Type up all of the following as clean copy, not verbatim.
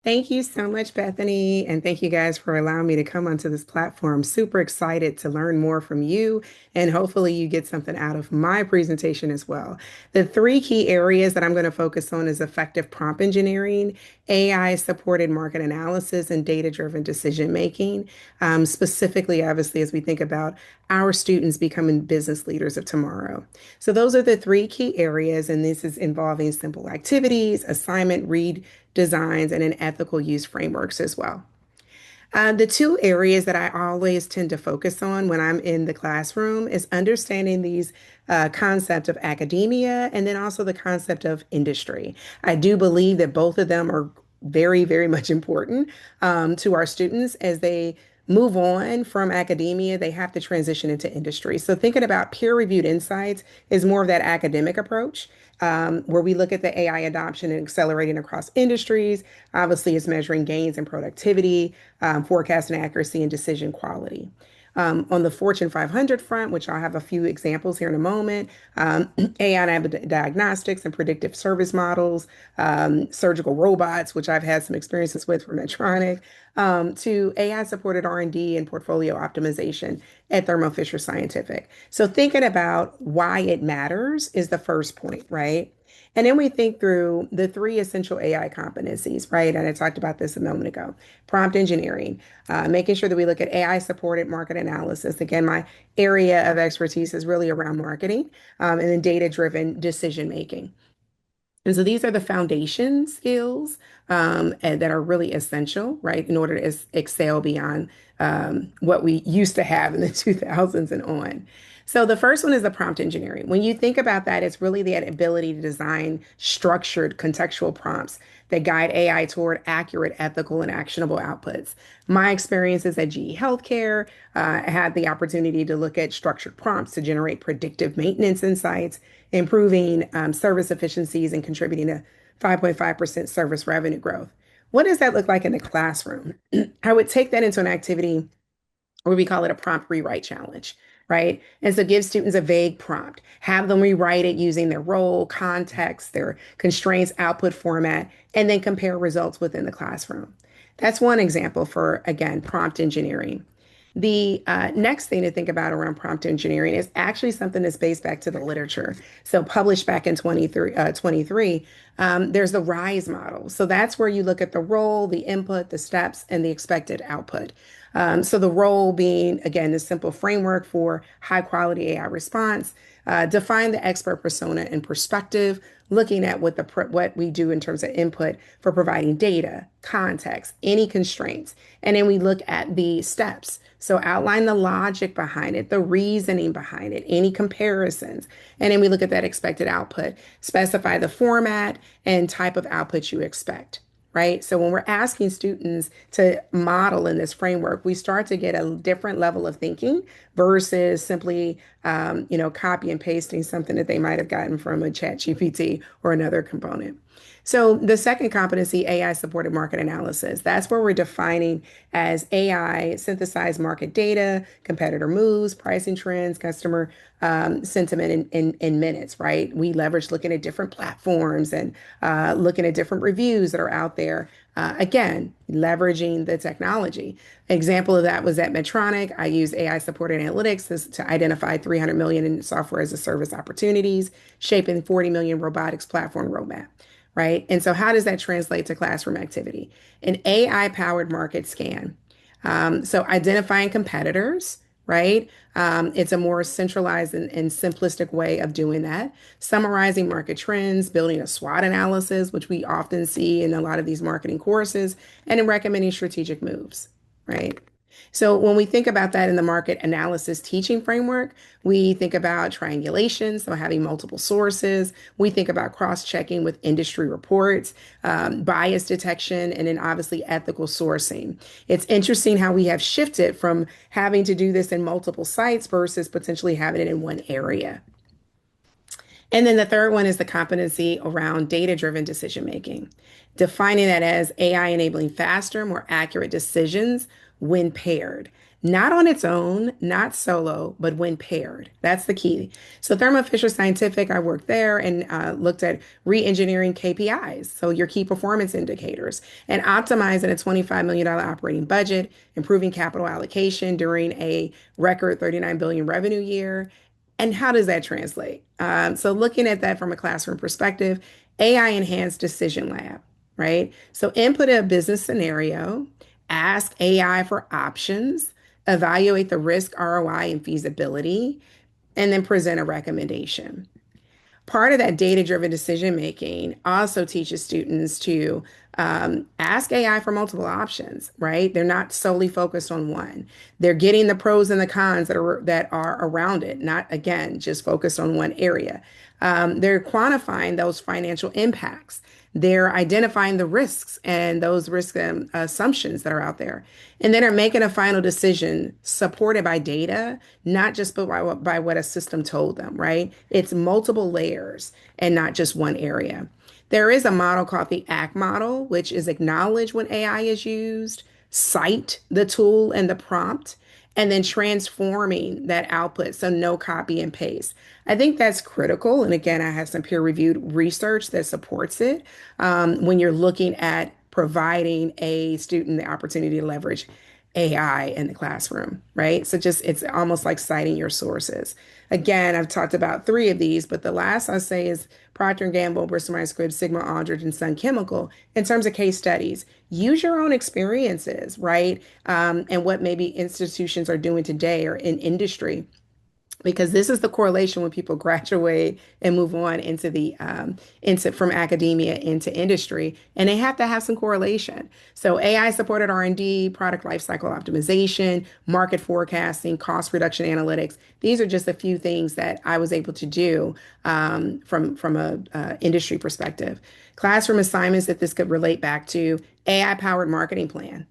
Thank you so much, Bethany. And thank you guys for allowing me to come onto this platform. Super excited to learn more from you. And hopefully, you get something out of my presentation as well. The three key areas that I'm going to focus on is effective prompt engineering, AI supported market analysis, and data driven decision making. Specifically, obviously, as we think about our students becoming business leaders of tomorrow. So, those are the three key areas. And this is involving simple activities, assignment, read designs, and an ethical use frameworks as well. The two areas that I always tend to focus on when I'm in the classroom is understanding these concept of academia and then also the concept of industry. I do believe that both of them are very, very much important to our students as they move on from academia, they have to transition into industry. So thinking about peer-reviewed insights is more of that academic approach, where we look at the AI adoption and accelerating across industries. Obviously, it's measuring gains in productivity, forecasting accuracy, and decision quality. On the Fortune 500 front, which I'll have a few examples here in a moment, AI diagnostics and predictive service models, surgical robots, which I've had some experiences with from Medtronic, to AI-supported R&D and portfolio optimization at Thermo Fisher Scientific. So thinking about why it matters is the first point, right? And then we think through the three essential AI competencies, right? And I talked about this a moment ago. Prompt engineering, making sure that we look at AI supported market analysis. Again, my area of expertise is really around marketing, and then data driven decision making. And so these are the foundation skills and that are really essential, right, in order to excel beyond what we used to have in the 2000s and on. So the first one is the prompt engineering. When you think about that, it's really the ability to design structured contextual prompts that guide AI toward accurate, ethical, and actionable outputs. My experiences at GE Healthcare had the opportunity to look at structured prompts to generate predictive maintenance insights, improving service efficiencies and contributing to 5.5% service revenue growth. What does that look like in the classroom? I would take that into an activity or we call it a prompt rewrite challenge, right? And so give students a vague prompt, have them rewrite it using their role, context, their constraints, output format, and then compare results within the classroom. That's one example for, again, prompt engineering. The next thing to think about around prompt engineering is actually something that's based back to the literature. So published back in 23, there's the RISE model. So that's where you look at the role, the input, the steps, and the expected output. So the role being, again, the simple framework for high quality AI response, define the expert persona and perspective, looking at what we do in terms of input for providing data, context, any constraints. And then we look at the steps. So outline the logic behind it, the reasoning behind it, any comparisons. And then we look at that expected output, specify the format and type of output you expect. Right. So when we're asking students to model in this framework, we start to get a different level of thinking versus simply, copy and pasting something that they might have gotten from a chat GPT or another component. So the second competency, AI supported market analysis, that's where we're defining as AI synthesized market data, competitor moves, pricing trends, customer sentiment in minutes, right? We leverage looking at different platforms and looking at different reviews that are out there. Again, leveraging the technology. Example of that was at Medtronic. I used AI supported analytics to identify 300 million in software as a service opportunities, shaping 40 million robotics platform roadmap, right? And so, how does that translate to classroom activity? An AI powered market scan. So, identifying competitors, right? It's a more centralized and simplistic way of doing that. Summarizing market trends, building a SWOT analysis, which we often see in a lot of these marketing courses, and then recommending strategic moves, right? So when we think about that in the market analysis teaching framework, we think about triangulation, so having multiple sources. We think about cross-checking with industry reports, bias detection, and then obviously ethical sourcing. It's interesting how we have shifted from having to do this in multiple sites versus potentially having it in one area. And then the third one is the competency around data-driven decision making, defining that as AI enabling faster, more accurate decisions when paired. not on its own, not solo, but when paired. That's the key. So Thermo Fisher Scientific, I worked there and looked at re-engineering KPIs, so your key performance indicators, and optimizing a $25 million operating budget, improving capital allocation during a record 39 billion revenue year. And how does that translate? So looking at that from a classroom perspective, AI enhanced decision lab, right? So input a business scenario, ask AI for options, evaluate the risk, ROI, and feasibility, and then present a recommendation. Part of that data-driven decision making also teaches students to ask AI for multiple options, right? They're not solely focused on one. They're getting the pros and the cons that are around it, not again just focused on one area. They're quantifying those financial impacts. They're identifying the risks and those risk assumptions that are out there. And then are making a final decision supported by data, not just by what a system told them, right? It's multiple layers and not just one area. There is a model called the ACT model, which is acknowledge when AI is used, cite the tool and the prompt, and then transforming that output. So no copy and paste. I think that's critical. And again, I have some peer reviewed research that supports it when you're looking at providing a student the opportunity to leverage AI in the classroom, right? So just it's almost like citing your sources. Again, I've talked about three of these, but the last I'll say is Procter& Gamble, Bristol Myers Squibb, Sigma Aldrich, and Sun Chemical in terms of case studies. Use your own experiences, right? And what maybe institutions are doing today or in industry because this is the correlation when people graduate and move on into from academia into industry, and they have to have some correlation. So AI supported R&D, product lifecycle optimization, market forecasting, cost reduction analytics. These are just a few things that I was able to do from a industry perspective. Classroom assignments that this could relate back to AI powered marketing plan.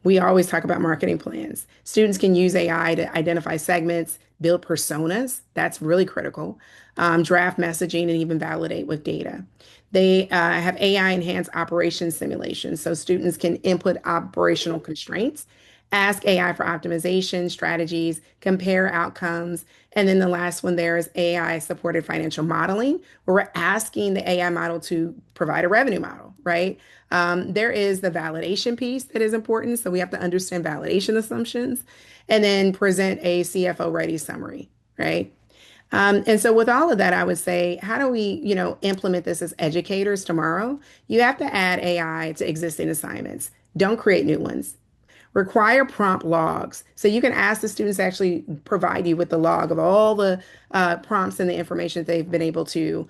We always talk about marketing plans. Students can use AI to identify segments, build personas. That's really critical. Draft messaging and even validate with data. They have AI enhanced operations simulations. So students can input operational constraints, ask AI for optimization strategies, compare outcomes. And then the last one there is AI supported financial modeling, where we're asking the AI model to provide a revenue model, right? There is the validation piece that is important. So we have to understand validation assumptions and then present a CFO ready summary, right? And so with all of that, I would say, how do we, implement this as educators tomorrow? You have to add AI to existing assignments. Don't create new ones. Require prompt logs. So you can ask the students to actually provide you with the log of all the prompts and the information that they've been able to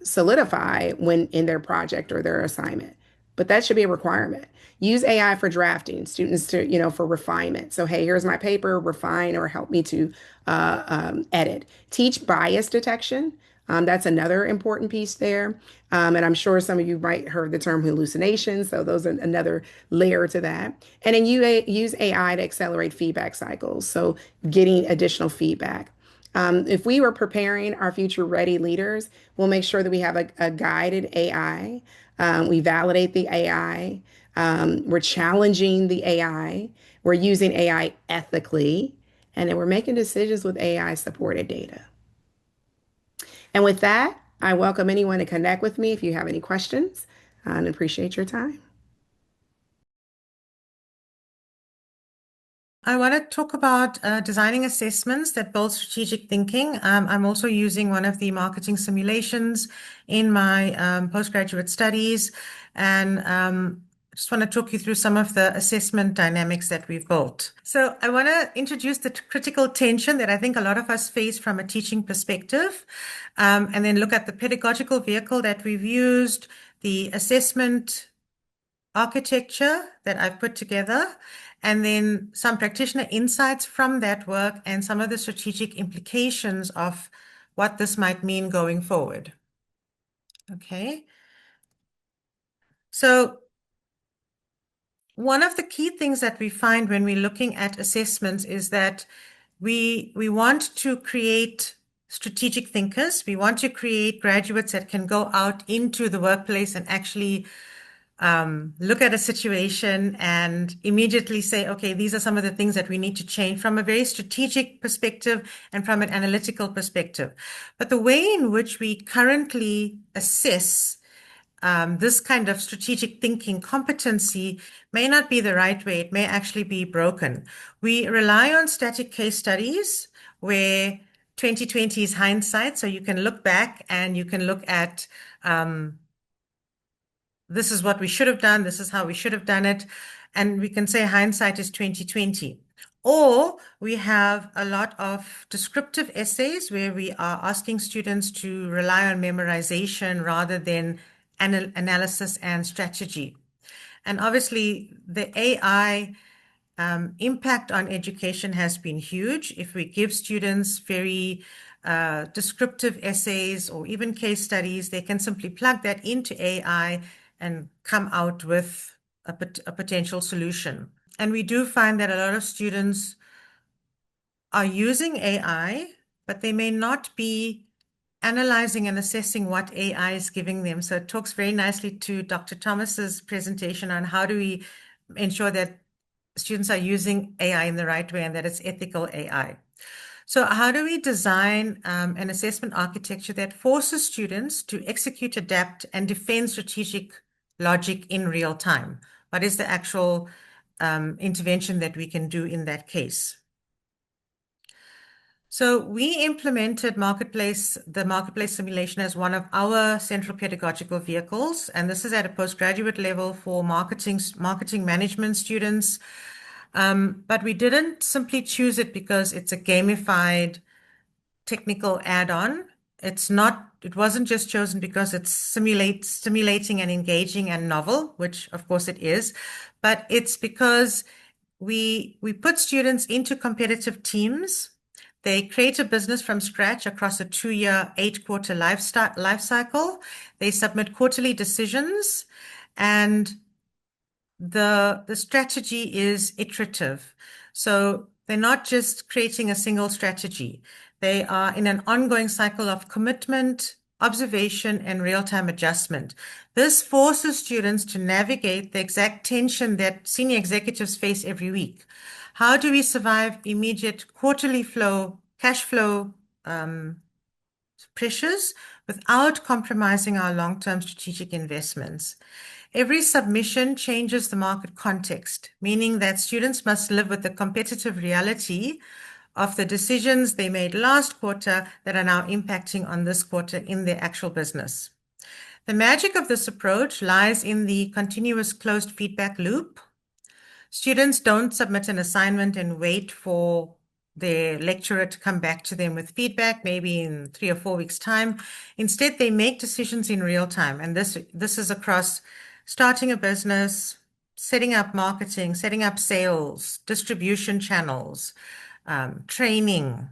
solidify when in their project or their assignment. But that should be a requirement. Use AI for drafting, students to, for refinement. So, hey, here's my paper, refine or help me to edit. Teach bias detection. That's another important piece there. And I'm sure some of you might heard the term hallucination. So those are another layer to that. And then you use AI to accelerate feedback cycles. So getting additional feedback. If we were preparing our future ready leaders, we'll make sure that we have a guided AI. We validate the AI. We're challenging the AI. We're using AI ethically. And then we're making decisions with AI supported data. And with that, I welcome anyone to connect with me if you have any questions and appreciate your time. I want to talk about designing assessments that build strategic thinking. I'm also using one of the marketing simulations in my postgraduate studies, and I just want to talk you through some of the assessment dynamics that we've built. So I want to introduce the critical tension that I think a lot of us face from a teaching perspective, and then look at the pedagogical vehicle that we've used, the assessment architecture that I've put together, and then some practitioner insights from that work and some of the strategic implications of what this might mean going forward. Okay. So one of the key things that we find when we're looking at assessments is that we want to create strategic thinkers. We want to create graduates that can go out into the workplace and actually look at a situation and immediately say, okay, these are some of the things that we need to change from a very strategic perspective and from an analytical perspective. But the way in which we currently assess this kind of strategic thinking competency may not be the right way. It may actually be broken. We rely on static case studies where 2020 is hindsight. So you can look back and you can look at this is what we should have done. This is how we should have done it. And we can say hindsight is 2020. Or we have a lot of descriptive essays where we are asking students to rely on memorization rather than analysis and strategy. And obviously, the AI impact on education has been huge. If we give students very descriptive essays or even case studies, they can simply plug that into AI and come out with a potential solution. And we do find that a lot of students are using AI, but they may not be analyzing and assessing what AI is giving them. So it talks very nicely to Dr. Thomas's presentation on how do we ensure that students are using AI in the right way and that it's ethical AI. So how do we design an assessment architecture that forces students to execute, adapt, and defend strategic logic in real time? What is the actual intervention that we can do in that case? So we implemented the marketplace simulation as one of our central pedagogical vehicles, and this is at a postgraduate level for marketing management students. But we didn't simply choose it because it's a gamified technical add-on. It wasn't just chosen because it's stimulating and engaging and novel, which of course it is, but it's because we put students into competitive teams. They create a business from scratch across a 2-year, 8-quarter life cycle. They submit quarterly decisions, and the strategy is iterative. So they're not just creating a single strategy. They are in an ongoing cycle of commitment, observation, and real-time adjustment. This forces students to navigate the exact tension that senior executives face every week. How do we survive immediate quarterly cash flow pressures without compromising our long-term strategic investments? Every submission changes the market context, meaning that students must live with the competitive reality of the decisions they made last quarter that are now impacting on this quarter in their actual business. The magic of this approach lies in the continuous closed feedback loop. Students don't submit an assignment and wait for their lecturer to come back to them with feedback, maybe in 3 or 4 weeks' time. Instead, they make decisions in real time. And this is across starting a business, setting up marketing, setting up sales, distribution channels, training,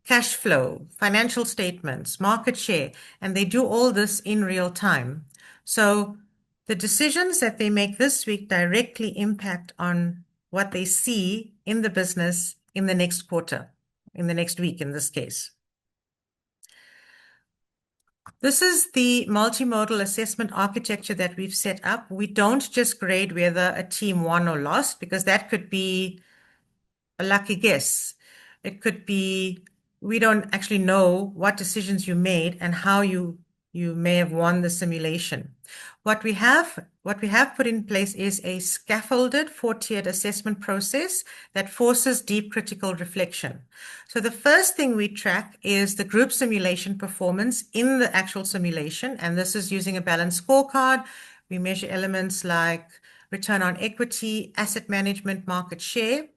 cash flow, financial statements, market share, and they do all this in real time. So the decisions that they make this week directly impact on what they see in the business in the next quarter, in the next week in this case. This is the multimodal assessment architecture that we've set up. We don't just grade whether a team won or lost, because that could be a lucky guess. It could be we don't actually know what decisions you made and how you may have won the simulation. What we have put in place is a scaffolded 4-tiered assessment process that forces deep critical reflection. So the first thing we track is the group simulation performance in the actual simulation, and this is using a balanced scorecard. We measure elements like return on equity, asset management, market share.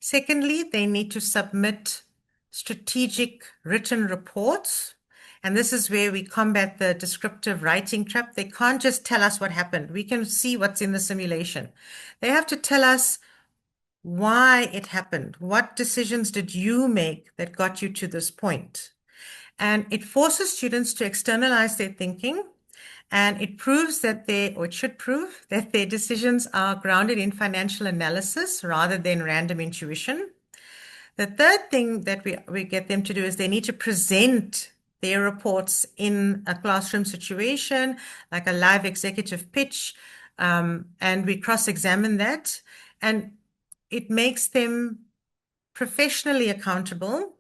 Secondly, they need to submit strategic written reports. And this is where we combat the descriptive writing trap. They can't just tell us what happened. We can see what's in the simulation. They have to tell us why it happened. What decisions did you make that got you to this point? And it forces students to externalize their thinking. And it proves that it should prove that their decisions are grounded in financial analysis rather than random intuition. The third thing that we get them to do is they need to present their reports in a classroom situation, like a live executive pitch, And we cross-examine that, and it makes them professionally accountable.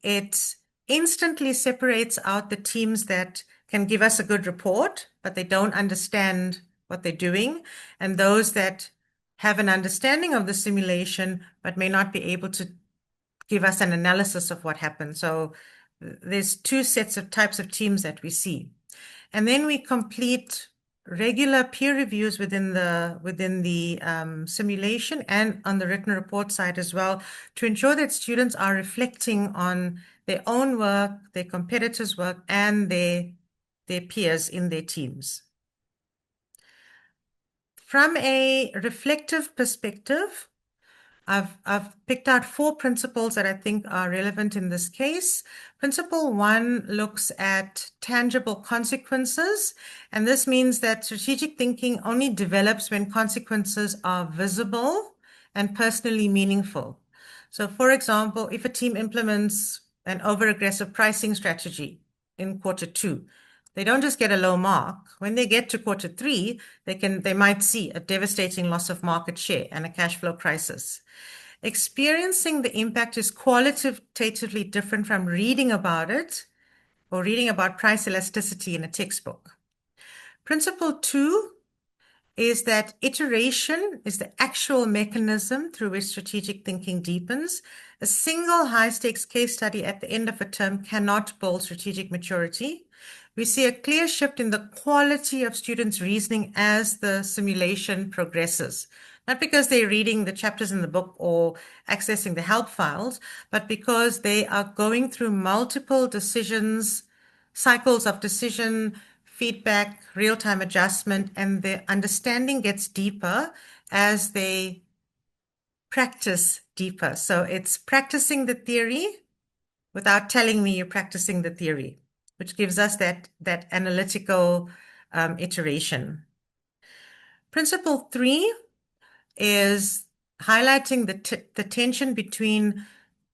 It instantly separates out the teams that can give us a good report, but they don't understand what they're doing, and those that have an understanding of the simulation, but may not be able to give us an analysis of what happened. So there's two sets of types of teams that we see. And then we complete regular peer reviews within the simulation and on the written report side as well, to ensure that students are reflecting on their own work, their competitors' work, and their peers in their teams. From a reflective perspective, I've picked out 4 principles that I think are relevant in this case. Principle 1 looks at tangible consequences, and this means that strategic thinking only develops when consequences are visible and personally meaningful. So, for example, if a team implements an over-aggressive pricing strategy in quarter 2, they don't just get a low mark. When they get to quarter 3, they might see a devastating loss of market share and a cash flow crisis. Experiencing the impact is qualitatively different from reading about it or reading about price elasticity in a textbook. Principle 2 is that iteration is the actual mechanism through which strategic thinking deepens. A single high-stakes case study at the end of a term cannot build strategic maturity. We see a clear shift in the quality of students' reasoning as the simulation progresses. Not because they're reading the chapters in the book or accessing the help files, but because they are going through multiple cycles of decision, feedback, real-time adjustment, and their understanding gets deeper as they practice deeper. So it's practicing the theory without telling me you're practicing the theory, which gives us that analytical iteration. Principle 3 is highlighting the tension between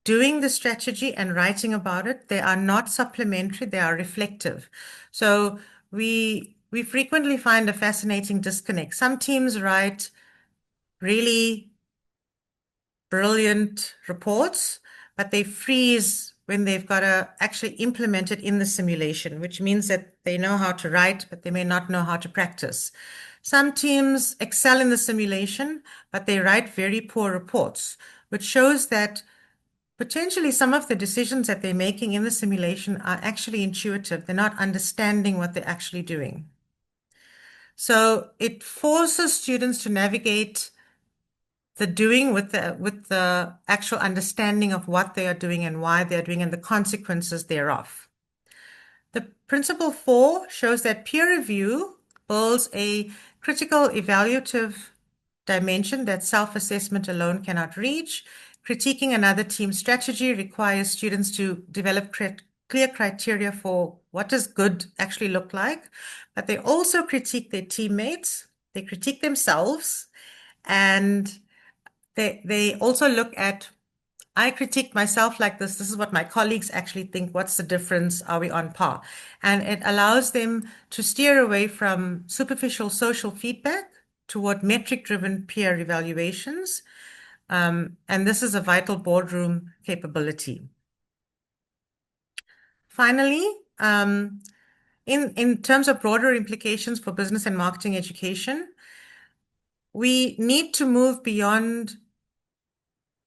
doing the strategy and writing about it. They are not supplementary, they are reflective. So we frequently find a fascinating disconnect. Some teams write really brilliant reports, but they freeze when they've got to actually implement it in the simulation, which means that they know how to write, but they may not know how to practice. Some teams excel in the simulation, but they write very poor reports, which shows that potentially some of the decisions that they're making in the simulation are actually intuitive. They're not understanding what they're actually doing. So it forces students to navigate the doing with the actual understanding of what they are doing and why they're doing and the consequences thereof. The principle 4 shows that peer review builds a critical evaluative dimension that self-assessment alone cannot reach. Critiquing another team's strategy requires students to develop clear criteria for what does good actually look like, but they also critique their teammates, they critique themselves, and they also look at, I critique myself like this. This is what my colleagues actually think. What's the difference? Are we on par? And it allows them to steer away from superficial social feedback toward metric-driven peer evaluations. And this is a vital boardroom capability. Finally, in terms of broader implications for business and marketing education, we need to move beyond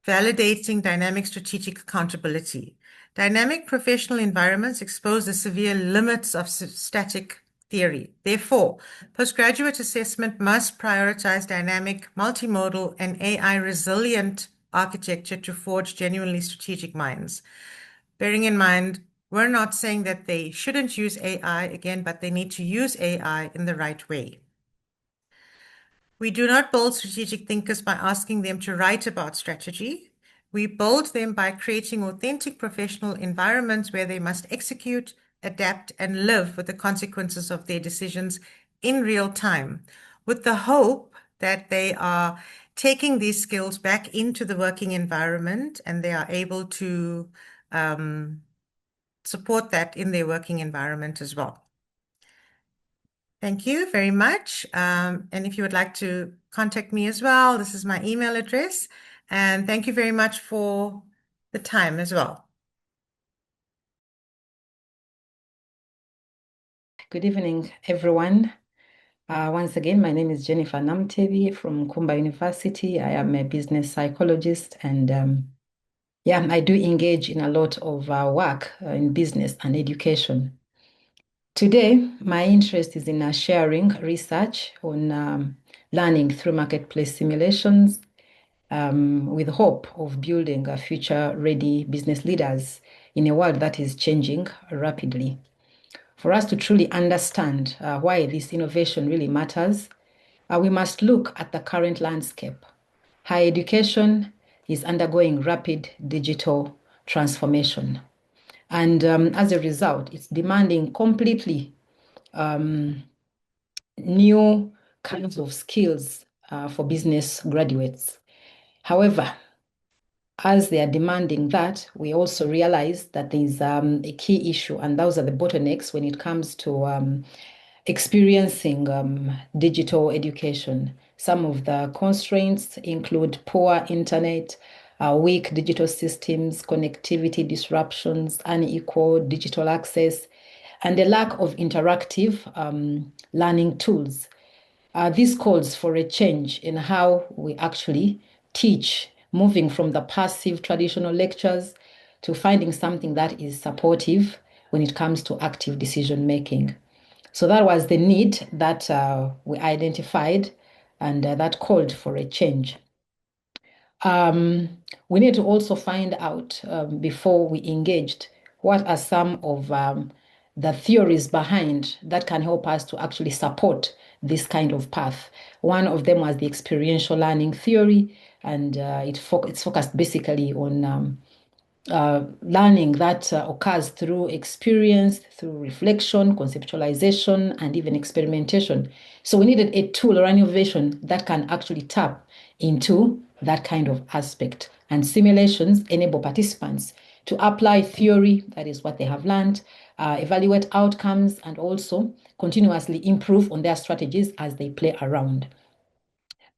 validating dynamic strategic accountability. Dynamic professional environments expose the severe limits of static theory. Therefore, postgraduate assessment must prioritize dynamic, multimodal, and AI-resilient architecture to forge genuinely strategic minds. Bearing in mind, we're not saying that they shouldn't use AI again, but they need to use AI in the right way. We do not build strategic thinkers by asking them to write about strategy. We build them by creating authentic professional environments where they must execute, adapt, and live with the consequences of their decisions in real time, with the hope that they are taking these skills back into the working environment and they are able to support that in their working environment as well. Thank you very much. And if you would like to contact me as well, this is my email address. And thank you very much for the time as well. Good evening, everyone. Once again, my name is Jennifer Namutebi from Nkumba University. I am a business psychologist, and yeah, I do engage in a lot of work in business and education. Today, my interest is in sharing research on learning through marketplace simulations with hope of building a future-ready business leaders in a world that is changing rapidly. For us to truly understand why this innovation really matters, we must look at the current landscape. Higher education is undergoing rapid digital transformation. And as a result, it's demanding completely new kinds of skills for business graduates. However, as they are demanding that, we also realize that there's a key issue, and those are the bottlenecks when it comes to experiencing digital education. Some of the constraints include poor internet, weak digital systems, connectivity disruptions, unequal digital access, and a lack of interactive learning tools. This calls for a change in how we actually teach, moving from the passive traditional lectures to finding something that is supportive when it comes to active decision making. So that was the need that we identified, and that called for a change. We need to also find out before we engaged what are some of the theories behind that can help us to actually support this kind of path. One of them was the experiential learning theory, and it's focused basically on learning that occurs through experience, through reflection, conceptualization, and even experimentation. So we needed a tool or an innovation that can actually tap into that kind of aspect. And simulations enable participants to apply theory, that is what they have learned, evaluate outcomes, and also continuously improve on their strategies as they play around.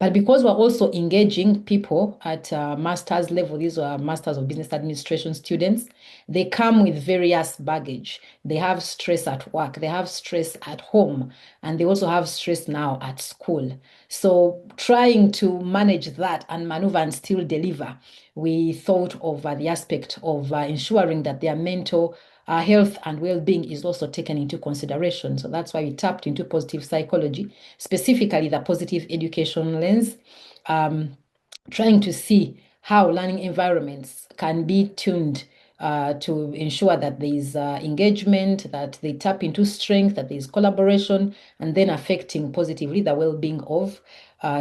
But because we're also engaging people at master's level, these are masters of business administration students, they come with various baggage. They have stress at work, they have stress at home, and they also have stress now at school. So trying to manage that and maneuver and still deliver, we thought of the aspect of ensuring that their mental health and well-being is also taken into consideration. So that's why we tapped into positive psychology, specifically the positive education lens, trying to see how learning environments can be tuned to ensure that there is engagement, that they tap into strength, that there is collaboration, and then affecting positively the well-being of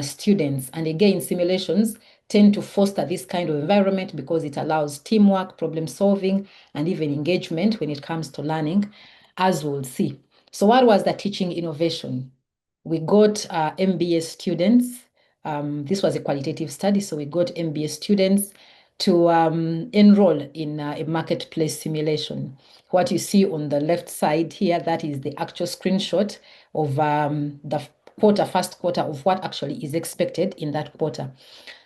students. And again, simulations tend to foster this kind of environment because it allows teamwork, problem solving, and even engagement when it comes to learning, as we'll see. So what was the teaching innovation? We got MBA students. This was a qualitative study, so we got MBA students to enroll in a marketplace simulation. What you see on the left side here, that is the actual screenshot of the first quarter of what actually is expected in that quarter.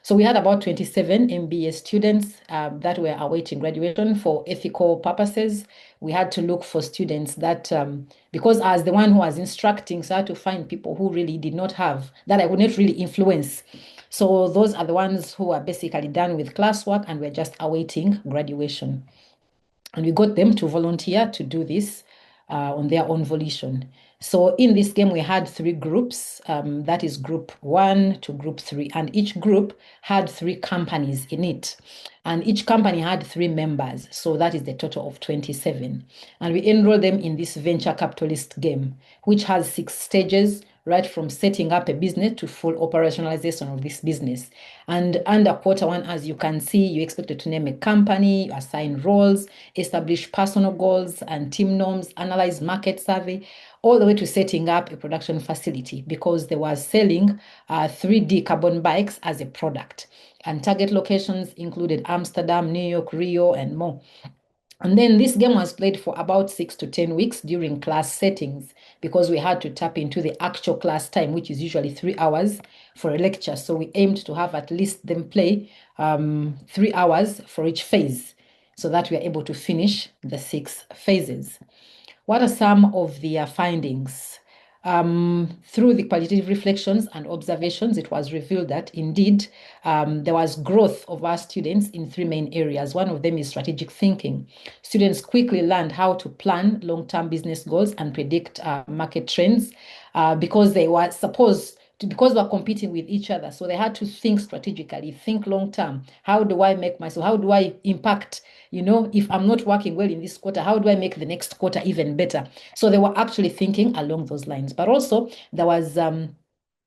So we had about 27 MBA students that were awaiting graduation for ethical purposes. We had to look for students that, because as the one who was instructing, so I had to find people who really did not have, that I would not really influence. So those are the ones who are basically done with classwork and we're just awaiting graduation. And we got them to volunteer to do this on their own volition. So in this game, we had three groups, that is group 1 to group 3, and each group had 3 companies in it. And each company had 3 members, so that is the total of 27. And we enrolled them in this venture capitalist game, which has 6 stages, right from setting up a business to full operationalization of this business. And under quarter 1, as you can see, you're expected to name a company, assign roles, establish personal goals and team norms, analyze market survey, all the way to setting up a production facility because they were selling 3D carbon bikes as a product. And target locations included Amsterdam, New York, Rio, and more. And then this game was played for about 6 to 10 weeks during class settings because we had to tap into the actual class time, which is usually 3 hours for a lecture. So we aimed to have at least them play 3 hours for each phase so that we are able to finish the 6 phases. What are some of the findings? Through the qualitative reflections and observations, it was revealed that indeed there was growth of our students in 3 main areas. One of them is strategic thinking. Students quickly learned how to plan long-term business goals and predict market trends because they were supposed because we're competing with each other. So they had to think strategically, think long term. How do I make myself, how do I impact, if I'm not working well in this quarter, how do I make the next quarter even better? So they were actually thinking along those lines. But also there was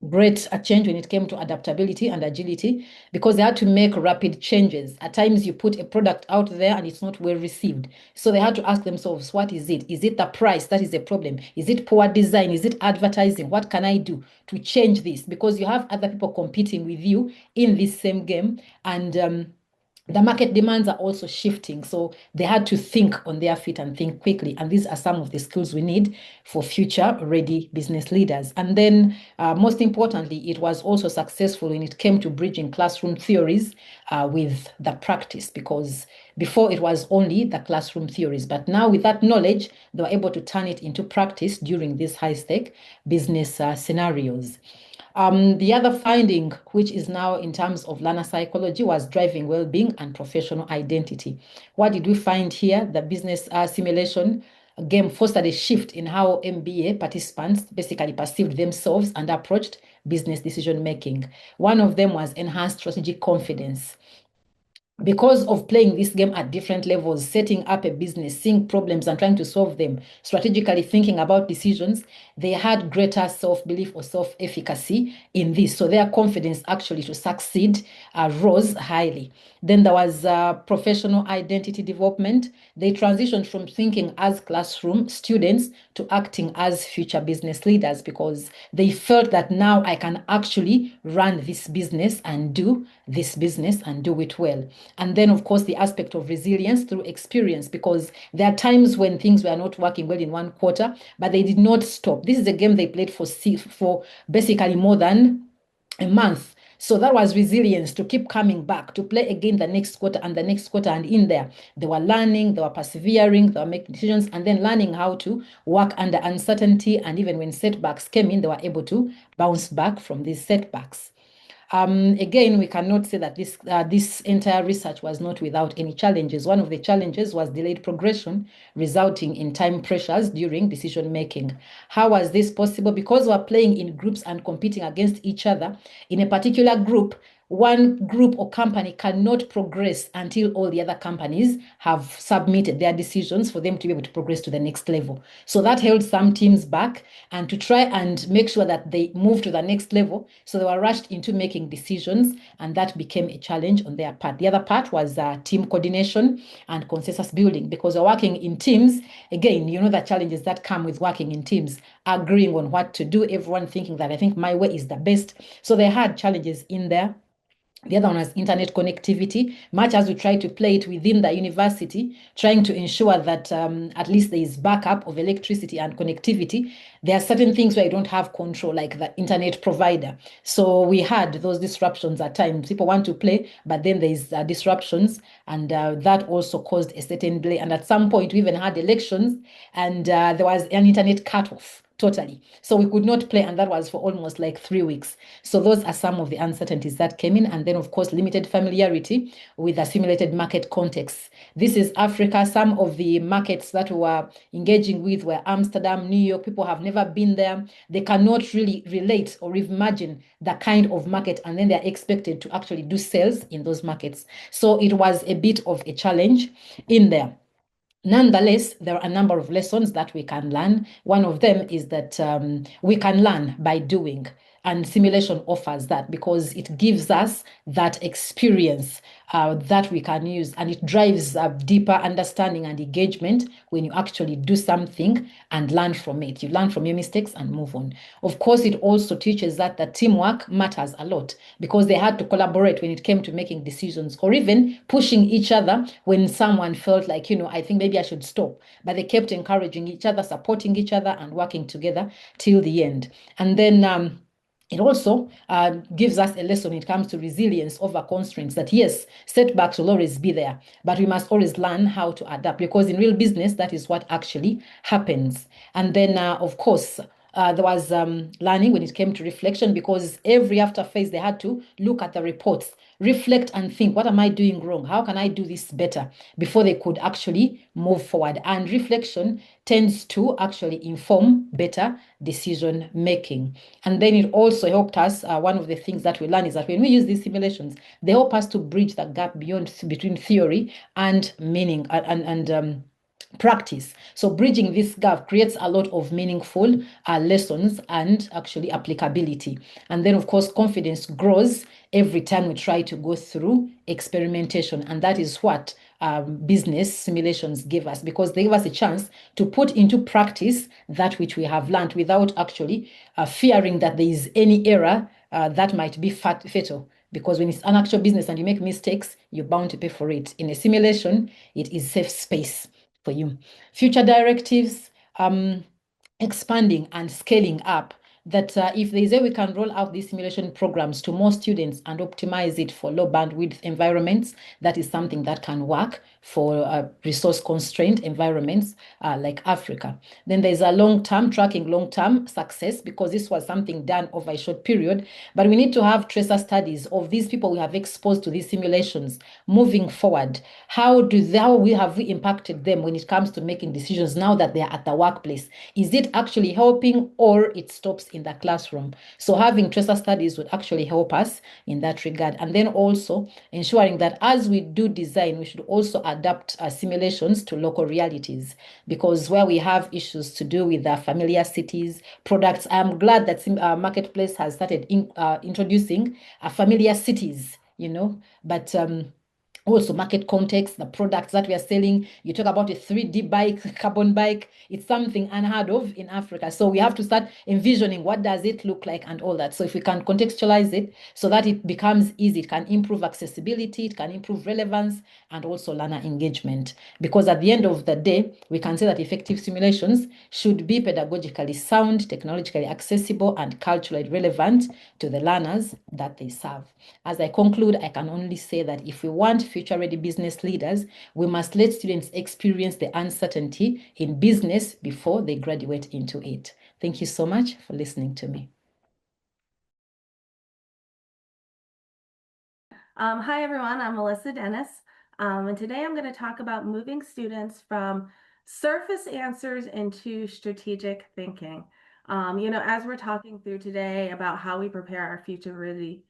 great change when it came to adaptability and agility because they had to make rapid changes. At times you put a product out there and it's not well received. So they had to ask themselves, what is it? Is it the price that is a problem? Is it poor design? Is it advertising? What can I do to change this? Because you have other people competing with you in this same game. And the market demands are also shifting. So they had to think on their feet and think quickly. And these are some of the skills we need for future ready business leaders. And then most importantly, it was also successful when it came to bridging classroom theories with the practice, because before it was only the classroom theories. But now with that knowledge, they were able to turn it into practice during these high-stake business scenarios. The other finding, which is now in terms of learner psychology, was driving well-being and professional identity. What did we find here? The business simulation game fostered a shift in how MBA participants basically perceived themselves and approached business decision making. One of them was enhanced strategic confidence. Because of playing this game at different levels, setting up a business, seeing problems and trying to solve them, strategically thinking about decisions, they had greater self-belief or self-efficacy in this. So their confidence actually to succeed rose highly. Then there was professional identity development. They transitioned from thinking as classroom students to acting as future business leaders because they felt that now I can actually run this business and do this business and do it well. And then, of course, the aspect of resilience through experience, because there are times when things were not working well in one quarter, but they did not stop. This is a game they played for basically more than a month. So that was resilience to keep coming back, to play again the next quarter and the next quarter. And in there, they were learning, they were persevering, they were making decisions, and then learning how to work under uncertainty. And even when setbacks came in, they were able to bounce back from these setbacks. Again, we cannot say that this entire research was not without any challenges. One of the challenges was delayed progression, resulting in time pressures during decision making. How was this possible? Because we're playing in groups and competing against each other in a particular group. One group or company cannot progress until all the other companies have submitted their decisions for them to be able to progress to the next level. So that held some teams back, and to try and make sure that they move to the next level. So they were rushed into making decisions, and that became a challenge on their part. The other part was team coordination and consensus building, because we're working in teams. Again, the challenges that come with working in teams, agreeing on what to do, everyone thinking that I think my way is the best. So they had challenges in there. The other one was internet connectivity. Much as we try to play it within the university, trying to ensure that at least there is backup of electricity and connectivity, there are certain things where you don't have control, like the internet provider. So we had those disruptions at times. People want to play, but then there is disruptions, and that also caused a certain delay. And at some point, we even had elections, and there was an internet cutoff. Totally. So we could not play, and that was for almost like 3 weeks. So those are some of the uncertainties that came in. And then, of course, limited familiarity with the simulated market context. This is Africa. Some of the markets that we were engaging with were Amsterdam, New York. People have never been there. They cannot really relate or imagine the kind of market, and then they're expected to actually do sales in those markets. So it was a bit of a challenge in there. Nonetheless, there are a number of lessons that we can learn. One of them is that we can learn by doing. And simulation offers that because it gives us that experience that we can use, and it drives a deeper understanding and engagement when you actually do something and learn from it. You learn from your mistakes and move on. Of course, it also teaches that teamwork matters a lot because they had to collaborate when it came to making decisions or even pushing each other when someone felt like, I think maybe I should stop. But they kept encouraging each other, supporting each other, and working together till the end. And then it also gives us a lesson when it comes to resilience over constraints, that yes, setbacks will always be there, but we must always learn how to adapt, because in real business, that is what actually happens. And then, of course, there was learning when it came to reflection, because every after phase they had to look at the reports, reflect and think, what am I doing wrong? How can I do this better? Before they could actually move forward. And reflection tends to actually inform better decision making. And then it also helped us, one of the things that we learn is that when we use these simulations, they help us to bridge the gap between theory and meaning and practice. So bridging this gap creates a lot of meaningful lessons and actually applicability. And then, of course, confidence grows every time we try to go through experimentation. And that is what business simulations give us, because they give us a chance to put into practice that which we have learned without actually fearing that there is any error that might be fatal. Because when it's an actual business and you make mistakes, you're bound to pay for it. In a simulation, it is safe space for you. Future directives, expanding and scaling up, that if there is a way we can roll out these simulation programs to more students and optimize it for low bandwidth environments, that is something that can work for resource constrained environments like Africa. Then there's a long-term tracking, long-term success, because this was something done over a short period, but we need to have tracer studies of these people we have exposed to these simulations moving forward. How have we impacted them when it comes to making decisions now that they are at the workplace? Is it actually helping, or it stops in the classroom? So having tracer studies would actually help us in that regard. And then also ensuring that as we do design, we should also adapt simulations to local realities, because where we have issues to do with familiar cities, products, I'm glad that Marketplace has started introducing familiar cities, but also market context, the products that we are selling. You talk about a 3D bike, carbon bike. It's something unheard of in Africa. So we have to start envisioning what does it look like and all that. So if we can contextualize it so that it becomes easy, it can improve accessibility, it can improve relevance, and also learner engagement. Because at the end of the day, we can say that effective simulations should be pedagogically sound, technologically accessible, and culturally relevant to the learners that they serve. As I conclude, I can only say that if we want future-ready business leaders, we must let students experience the uncertainty in business before they graduate into it. Thank you so much for listening to me. Hi, everyone. I'm Melissa Dennis, and today I'm going to talk about moving students from surface answers into strategic thinking. As we're talking through today about how we prepare our future-ready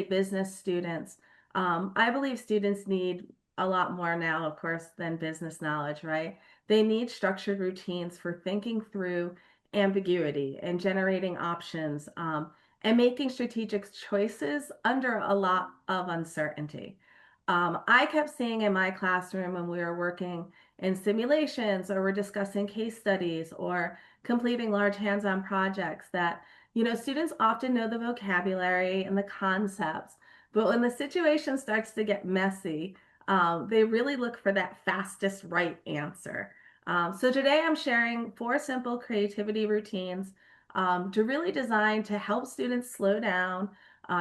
business students, I believe students need a lot more now, of course, than business knowledge, right? They need structured routines for thinking through ambiguity and generating options, and making strategic choices under a lot of uncertainty. I kept seeing in my classroom when we were working in simulations, or we're discussing case studies, or completing large hands-on projects, that students often know the vocabulary and the concepts, but when the situation starts to get messy, they really look for that fastest right answer. So today I'm sharing 4 simple creativity routines to really design to help students slow down,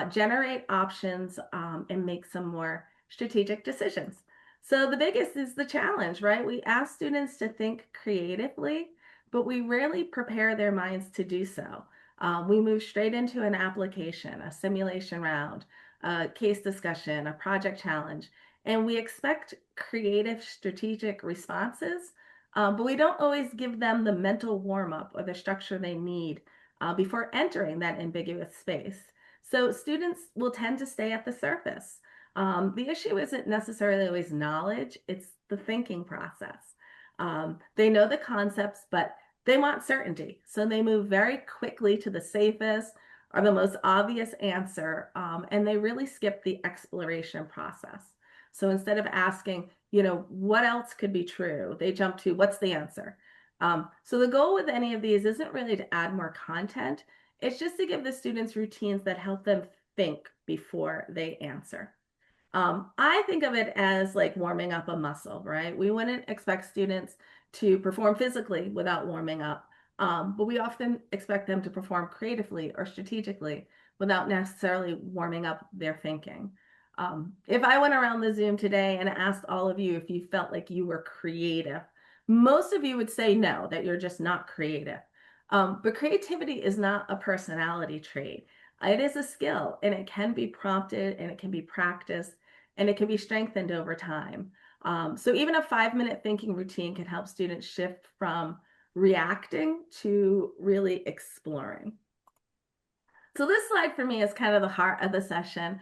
generate options, and make some more strategic decisions. So the biggest is the challenge, right? We ask students to think creatively, but we rarely prepare their minds to do so. We move straight into an application, a simulation round, a case discussion, a project challenge, and we expect creative, strategic responses, but we don't always give them the mental warm-up or the structure they need before entering that ambiguous space. So students will tend to stay at the surface. The issue isn't necessarily always knowledge, it's the thinking process. They know the concepts, but they want certainty. So they move very quickly to the safest are the most obvious answer, and they really skip the exploration process. So instead of asking, what else could be true, they jump to what's the answer. So the goal with any of these isn't really to add more content. It's just to give the students routines that help them think before they answer. I think of it as like warming up a muscle, right? We wouldn't expect students to perform physically without warming up, but we often expect them to perform creatively or strategically without necessarily warming up their thinking. If I went around the Zoom today and asked all of you if you felt like you were creative, most of you would say no, that you're just not creative. But creativity is not a personality trait. It is a skill, and it can be prompted, and it can be practiced, and it can be strengthened over time. So even a 5-minute thinking routine can help students shift from reacting to really exploring. So this slide for me is kind of the heart of the session.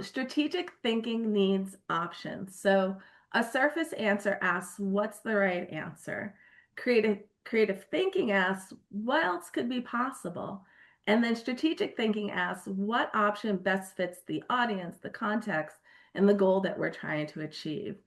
Strategic thinking needs options. So a surface answer asks, what's the right answer? Creative thinking asks, what else could be possible? And then strategic thinking asks, what option best fits the audience, the context, and the goal that we're trying to achieve?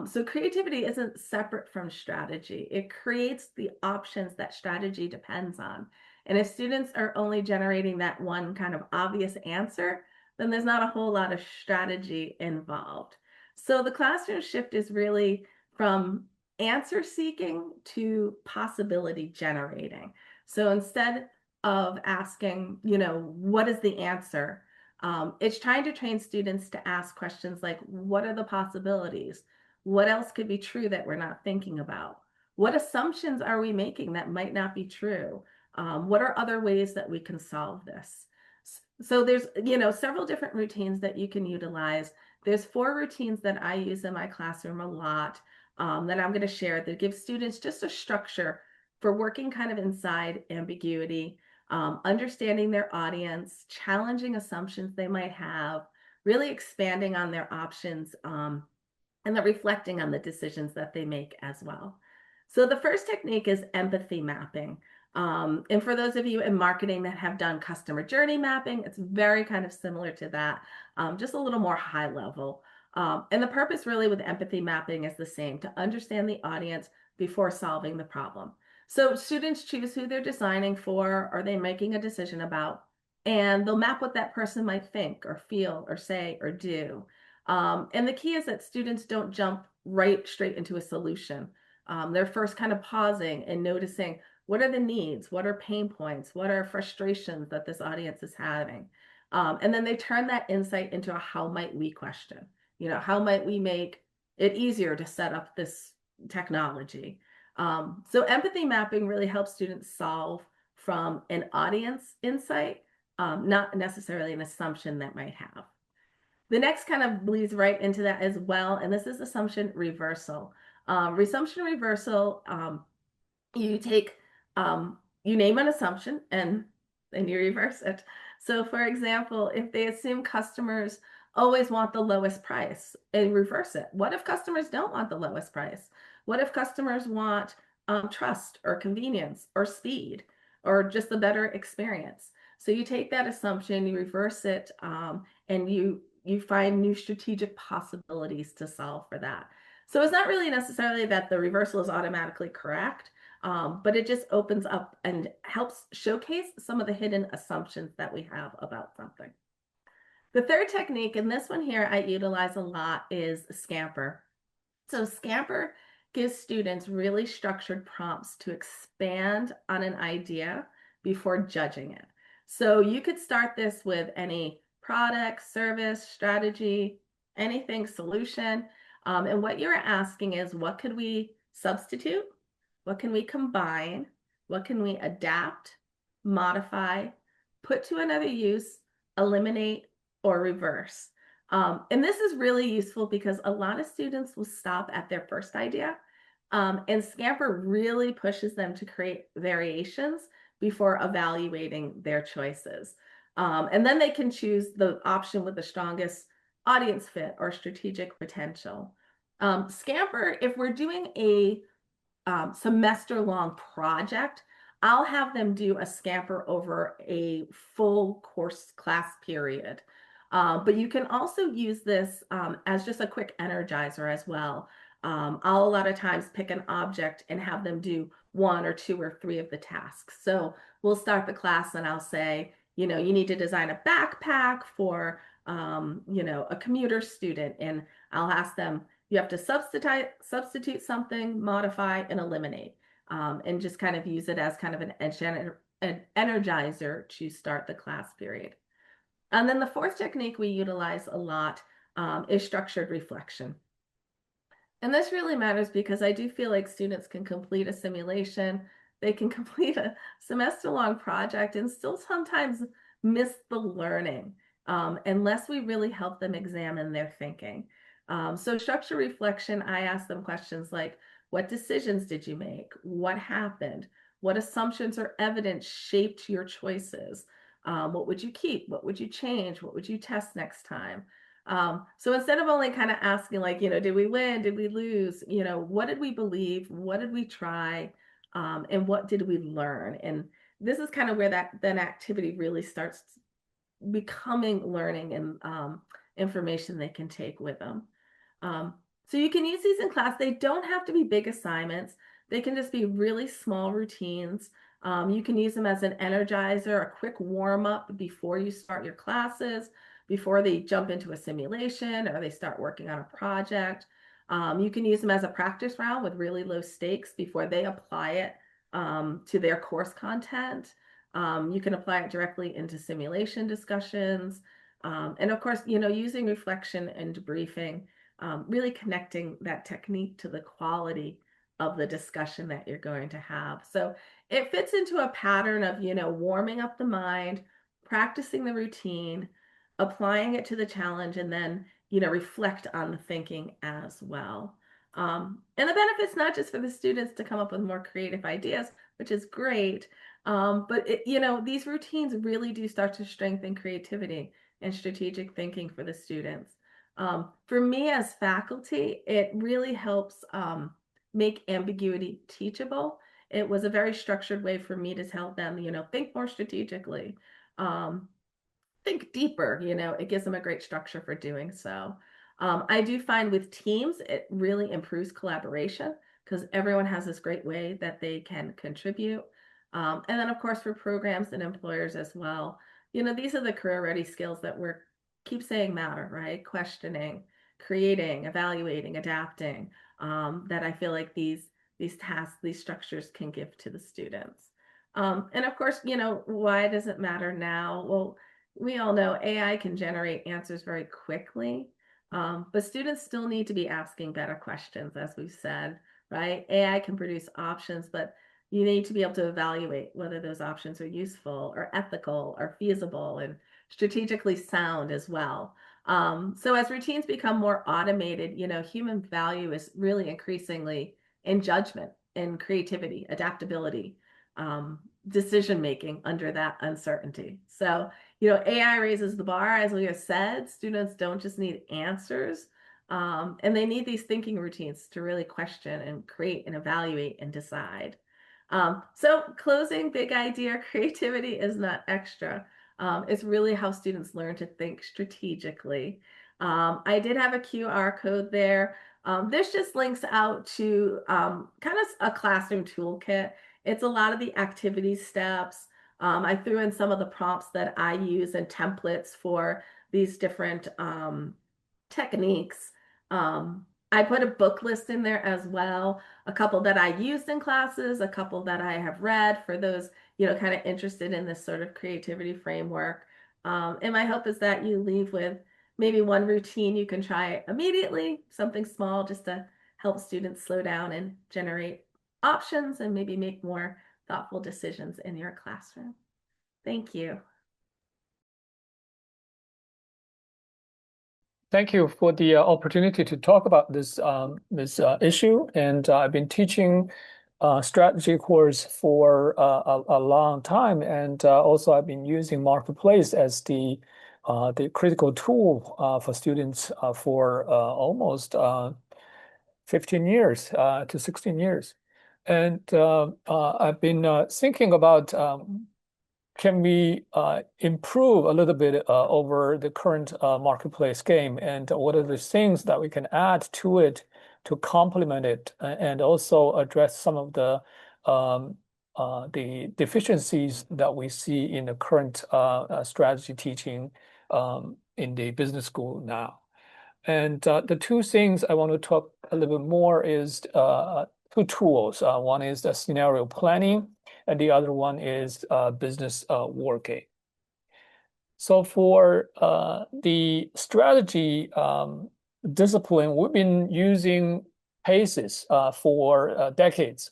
So creativity isn't separate from strategy. It creates the options that strategy depends on. And if students are only generating that one kind of obvious answer, then there's not a whole lot of strategy involved. So the classroom shift is really from answer seeking to possibility generating. So instead of asking, what is the answer? It's trying to train students to ask questions like, what are the possibilities? What else could be true that we're not thinking about? What assumptions are we making that might not be true? What are other ways that we can solve this? So there's, several different routines that you can utilize. There's 4 routines that I use in my classroom a lot that I'm going to share that give students just a structure for working kind of inside ambiguity, understanding their audience, challenging assumptions they might have, really expanding on their options, and then reflecting on the decisions that they make as well. So the first technique is empathy mapping. And for those of you in marketing that have done customer journey mapping, it's very kind of similar to that, just a little more high level. And the purpose really with empathy mapping is the same, to understand the audience before solving the problem. So students choose who they're designing for, or they're making a decision about, and they'll map what that person might think or feel or say or do. And the key is that students don't jump right straight into a solution. They're first kind of pausing and noticing, what are the needs? What are pain points? What are frustrations that this audience is having? And then they turn that insight into a how might we question. How might we make it easier to set up this technology? So empathy mapping really helps students solve from an audience insight, not necessarily an assumption that might have. The next kind of bleeds right into that as well, and this is assumption reversal. Assumption reversal, you take, you name an assumption and then you reverse it. So for example, if they assume customers always want the lowest price, and reverse it. What if customers don't want the lowest price? What if customers want trust or convenience or speed or just a better experience? So you take that assumption, you reverse it, and you find new strategic possibilities to solve for that. So it's not really necessarily that the reversal is automatically correct, but it just opens up and helps showcase some of the hidden assumptions that we have about something. The third technique, and this one here I utilize a lot, is Scamper. So Scamper gives students really structured prompts to expand on an idea before judging it. So you could start this with any product, service, strategy, anything, solution. And what you're asking is, what could we substitute? What can we combine? What can we adapt, modify, put to another use, eliminate, or reverse? And this is really useful because a lot of students will stop at their first idea. And Scamper really pushes them to create variations before evaluating their choices. And then they can choose the option with the strongest audience fit or strategic potential. Scamper, if we're doing a semester-long project, I'll have them do a scamper over a full course class period. But you can also use this as just a quick energizer as well. I'll a lot of times pick an object and have them do one or two or three of the tasks. So we'll start the class and I'll say, you know, you need to design a backpack for, you know, a commuter student. And I'll ask them, you have to substitute something, modify, and eliminate, and just kind of use it as kind of an energizer to start the class period. And then the fourth technique we utilize a lot is structured reflection. And this really matters because I do feel like students can complete a simulation, they can complete a semester-long project and still sometimes miss the learning unless we really help them examine their thinking. So structured reflection, I ask them questions like, what decisions did you make? What happened? What assumptions or evidence shaped your choices? What would you keep? What would you change? What would you test next time? So instead of only kind of asking like, you know, did we win? Did we lose? You know, what did we believe? What did we try? And what did we learn? And this is kind of where that activity really starts becoming learning and information they can take with them. So you can use these in class. They don't have to be big assignments. They can just be really small routines. You can use them as an energizer, a quick warm up before you start your classes, before they jump into a simulation or they start working on a project. You can use them as a practice round with really low stakes before they apply it to their course content. You can apply it directly into simulation discussions. And of course, you know, using reflection and debriefing, really connecting that technique to the quality of the discussion that you're going to have. So it fits into a pattern of, you know, warming up the mind, practicing the routine, applying it to the challenge, and then, you know, reflect on the thinking as well. And the benefits not just for the students to come up with more creative ideas, which is great, but you know, these routines really do start to strengthen creativity and strategic thinking for the students. For me as faculty, it really helps make ambiguity teachable. It was a very structured way for me to tell them, you know, think more strategically, think deeper, you know, it gives them a great structure for doing so. I do find with teams, it really improves collaboration because everyone has this great way that they can contribute. And then of course, for programs and employers as well, you know, these are the career ready skills that we're keep saying matter, right? Questioning, creating, evaluating, adapting, that I feel like these tasks, these structures can give to the students. And of course, you know, why does it matter now? Well, we all know AI can generate answers very quickly, but students still need to be asking better questions, as we've said, right? AI can produce options, but you need to be able to evaluate whether those options are useful or ethical or feasible and strategically sound as well. So as routines become more automated, you know, human value is really increasingly in judgment, in creativity, adaptability, decision making under that uncertainty. So, you know, AI raises the bar, as we have said. Students don't just need answers, and they need these thinking routines to really question and create and evaluate and decide. So closing, big idea, creativity is not extra. It's really how students learn to think strategically. I did have a QR code there. This just links out to kind of a classroom toolkit. It's a lot of the activity steps. I threw in some of the prompts that I use and templates for these different techniques. I put a book list in there as well, a couple that I used in classes, a couple that I have read for those, you know, kind of interested in this sort of creativity framework. And my hope is that you leave with maybe one routine you can try immediately, something small just to help students slow down and generate options and maybe make more thoughtful decisions in your classroom. Thank you. Thank you for the opportunity to talk about this issue. And I've been teaching strategy course for a long time, and also I've been using Marketplace as the critical tool for students for almost 15 years to 16 years. And I've been thinking about can we improve a little bit over the current marketplace game, and what are the things that we can add to it to complement it, and also address some of the deficiencies that we see in the current strategy teaching in the business school now. And the two things I want to talk a little bit more is two tools. One is the scenario planning, and the other one is business working. So for the strategy discipline, we've been using cases for decades.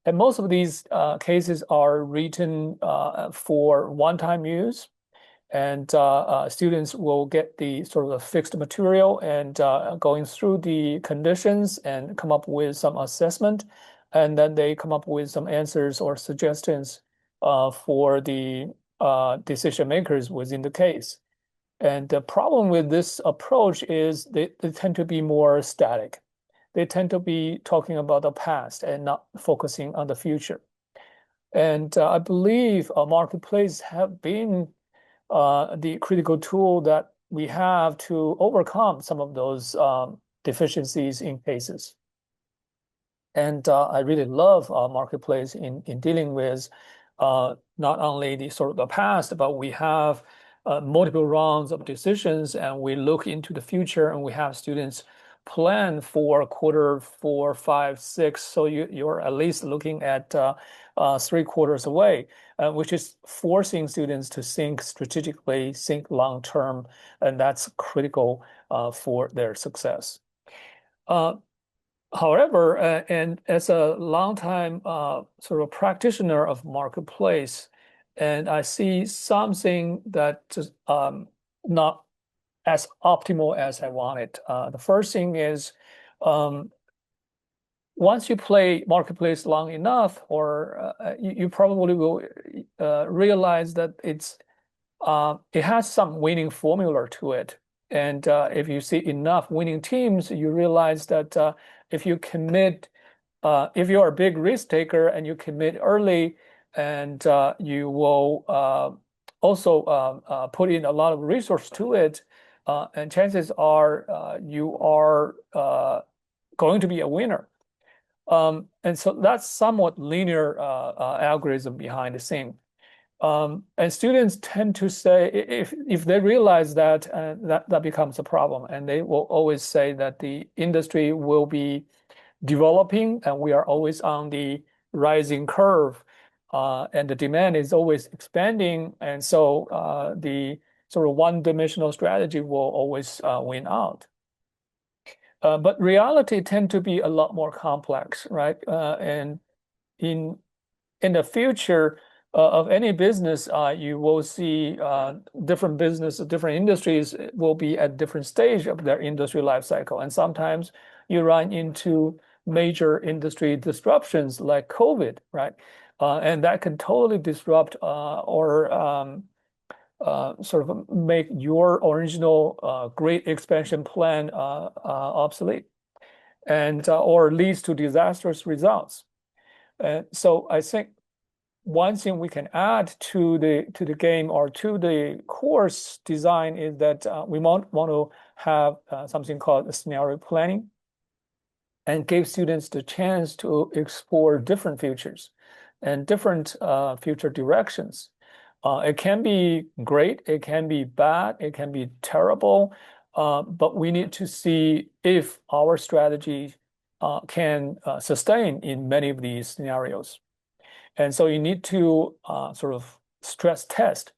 And most of these cases are written for one-time use. And students will get the sort of a fixed material and going through the conditions and come up with some assessment. And then they come up with some answers or suggestions for the decision makers within the case. And the problem with this approach is they tend to be more static. They tend to be talking about the past and not focusing on the future. And I believe marketplace have been the critical tool that we have to overcome some of those deficiencies in cases. And I really love marketplace in dealing with not only the sort of the past, but we have multiple rounds of decisions, and we look into the future, and we have students plan for quarter 4, 5, 6. So you're at least looking at 3 quarters away, which is forcing students to think strategically, think long term, and that's critical for their success. However, and as a longtime sort of practitioner of marketplace, and I see something that just not as optimal as I want it. The first thing is once you play marketplace long enough, or you probably will realize that it has some winning formula to it. And if you see enough winning teams, you realize that if you commit, if you're a big risk taker and you commit early, and you will also put in a lot of resource to it, and chances are you are going to be a winner. And so that's somewhat linear algorithm behind the scene. And students tend to say, if they realize that, that becomes a problem, and they will always say that the industry will be developing, and we are always on the rising curve, and the demand is always expanding, and so the sort of one-dimensional strategy will always win out. But reality tend to be a lot more complex, right? And in the future of any business, you will see different business, different industries will be at different stage of their industry life cycle. And sometimes you run into major industry disruptions like COVID, right? And that can totally disrupt or sort of make your original great expansion plan obsolete, and or leads to disastrous results. And so I think one thing we can add to the game or to the course design is that we want to have something called scenario planning, and give students the chance to explore different futures and different future directions. It can be great, it can be bad, it can be terrible, but we need to see if our strategy can sustain in many of these scenarios. And so you need to sort of stress test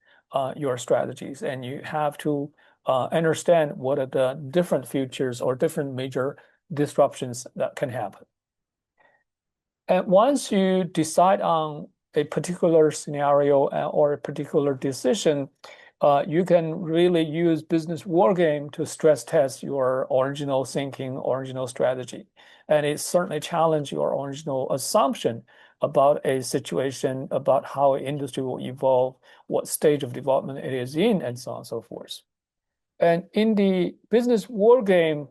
your strategies, and you have to understand what are the different futures or different major disruptions that can happen. And once you decide on a particular scenario or a particular decision, you can really use business war game to stress test your original thinking, original strategy. And it certainly challenges your original assumption about a situation, about how an industry will evolve, what stage of development it is in, and so on and so forth. And in the business war game,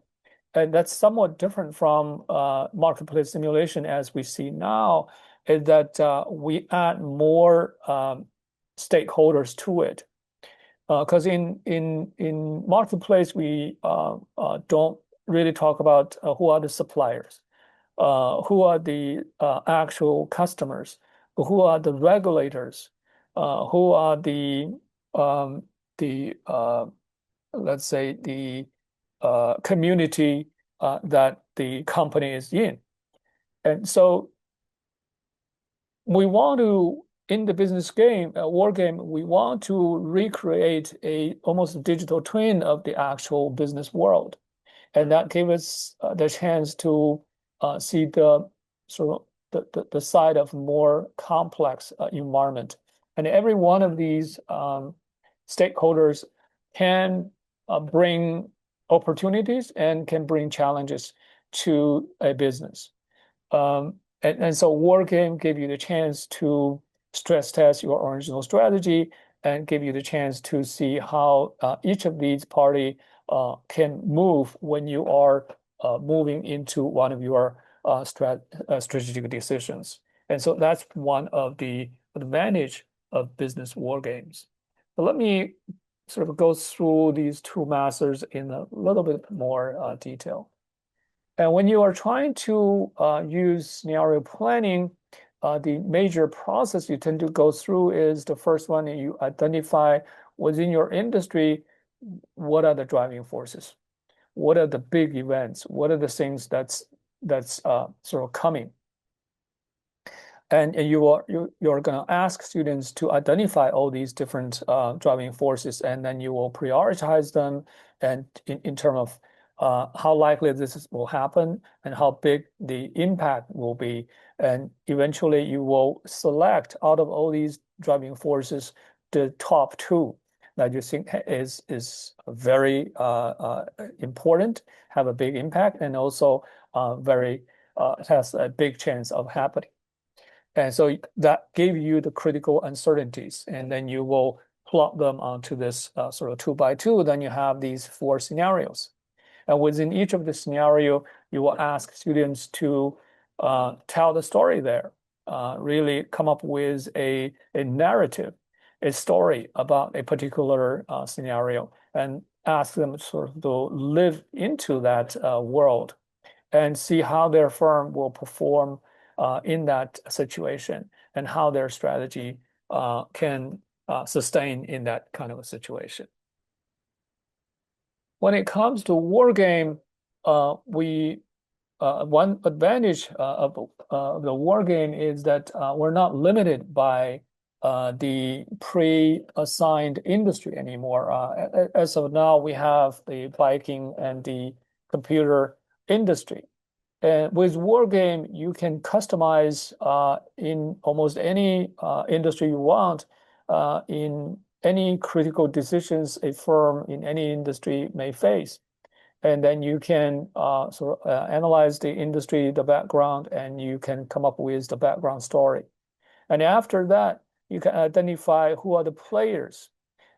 and that's somewhat different from marketplace simulation as we see now, is that we add more stakeholders to it. Because in marketplace, we don't really talk about who are the suppliers, who are the actual customers, who are the regulators, who are the let's say the community that the company is in. And so we want to, in the business game, war game, we want to recreate a almost digital twin of the actual business world. And that gave us the chance to see the sort of the side of more complex environment. And every one of these stakeholders can bring opportunities and can bring challenges to a business. And so war game gave you the chance to stress test your original strategy and give you the chance to see how each of these party can move when you are moving into one of your strategic decisions. And so that's one of the advantage of business war games. But let me sort of go through these two masters in a little bit more detail. And when you are trying to use scenario planning, the major process you tend to go through is the first one, you identify within your industry, what are the driving forces? What are the big events? What are the things that's sort of coming? And you're going to ask students to identify all these different driving forces, and then you will prioritize them and in terms of how likely this will happen and how big the impact will be. And eventually you will select out of all these driving forces the top two that you think is very important, have a big impact, and also very has a big chance of happening. And so that gave you the critical uncertainties, and then you will plot them onto this sort of 2x2. Then you have these 4 scenarios. And within each of the scenario, you will ask students to tell the story there, really come up with a narrative, a story about a particular scenario, and ask them sort of to live into that world and see how their firm will perform in that situation and how their strategy can sustain in that kind of a situation. When it comes to war game, one advantage of the war game is that we're not limited by the pre-assigned industry anymore. As of now, we have the biking and the computer industry. And with war game, you can customize in almost any industry you want, in any critical decisions a firm in any industry may face. And then you can sort of analyze the industry, the background, and you can come up with the background story. And after that, you can identify who are the players,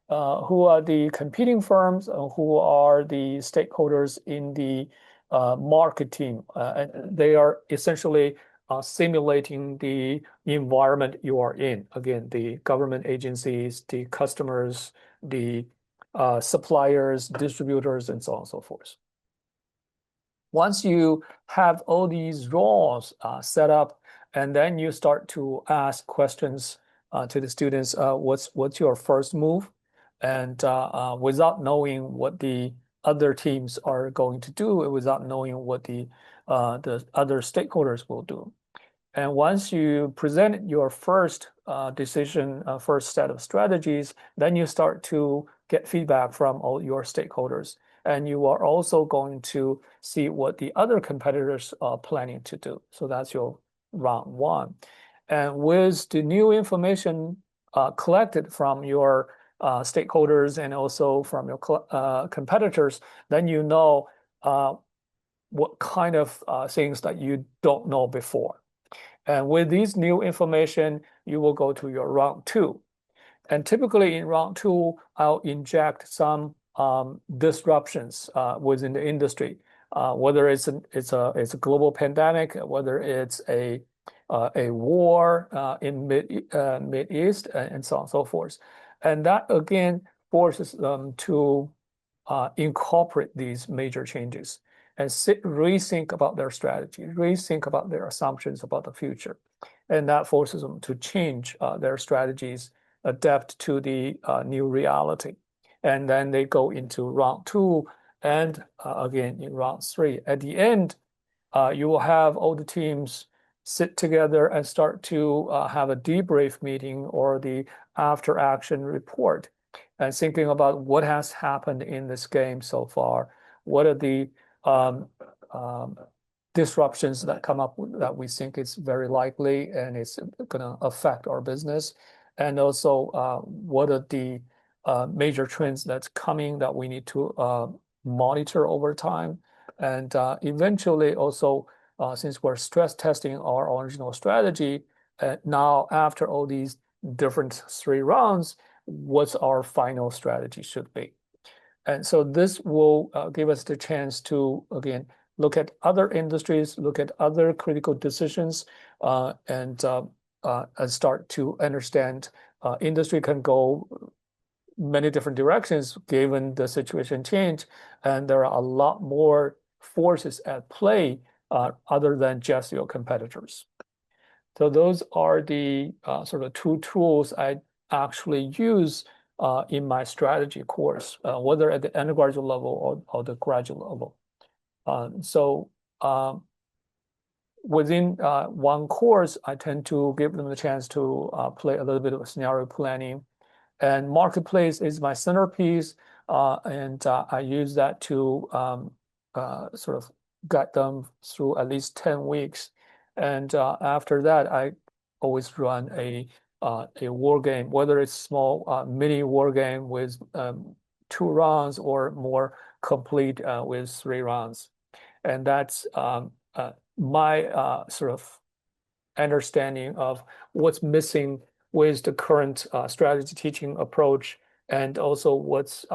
who are the competing firms, who are the stakeholders in the marketing. And they are essentially simulating the environment you are in. Again, the government agencies, the customers, the suppliers, distributors, and so on and so forth. Once you have all these roles set up, and then you start to ask questions to the students, what's your first move? And without knowing what the other teams are going to do, without knowing what the other stakeholders will do. And once you present your first decision, first set of strategies, then you start to get feedback from all your stakeholders. And you are also going to see what the other competitors are planning to do. So that's your round 1. And with the new information collected from your stakeholders and also from your competitors, then you know what kind of things that you don't know before. And with these new information, you will go to your round 2. And typically in round 2, I'll inject some disruptions within the industry. whether it's a global pandemic, whether it's a war in Mid East, and so on and so forth. And that again forces them to incorporate these major changes and rethink about their strategy, rethink about their assumptions about the future. And that forces them to change their strategies, adapt to the new reality. And then they go into round two and again in round three. At the end, you will have all the teams sit together and start to have a debrief meeting or the after action report and thinking about what has happened in this game so far. What are the disruptions that come up that we think is very likely and it's going to affect our business? And also, what are the major trends that's coming that we need to monitor over time? And eventually also, since we're stress testing our original strategy, now after all these different 3 rounds, what's our final strategy should be. And so this will give us the chance to, again, look at other industries, look at other critical decisions, and start to understand industry can go many different directions given the situation change. And there are a lot more forces at play other than just your competitors. So those are the sort of 2 tools I actually use in my strategy course, whether at the undergraduate level or the graduate level. So within one course, I tend to give them the chance to play a little bit of scenario planning. And marketplace is my centerpiece, and I use that to sort of guide them through at least 10 weeks. And after that, I always run a war game, whether it's small mini war game with 2 rounds or more complete with 3 rounds. And that's my sort of understanding of what's missing with the current strategy teaching approach, and also what's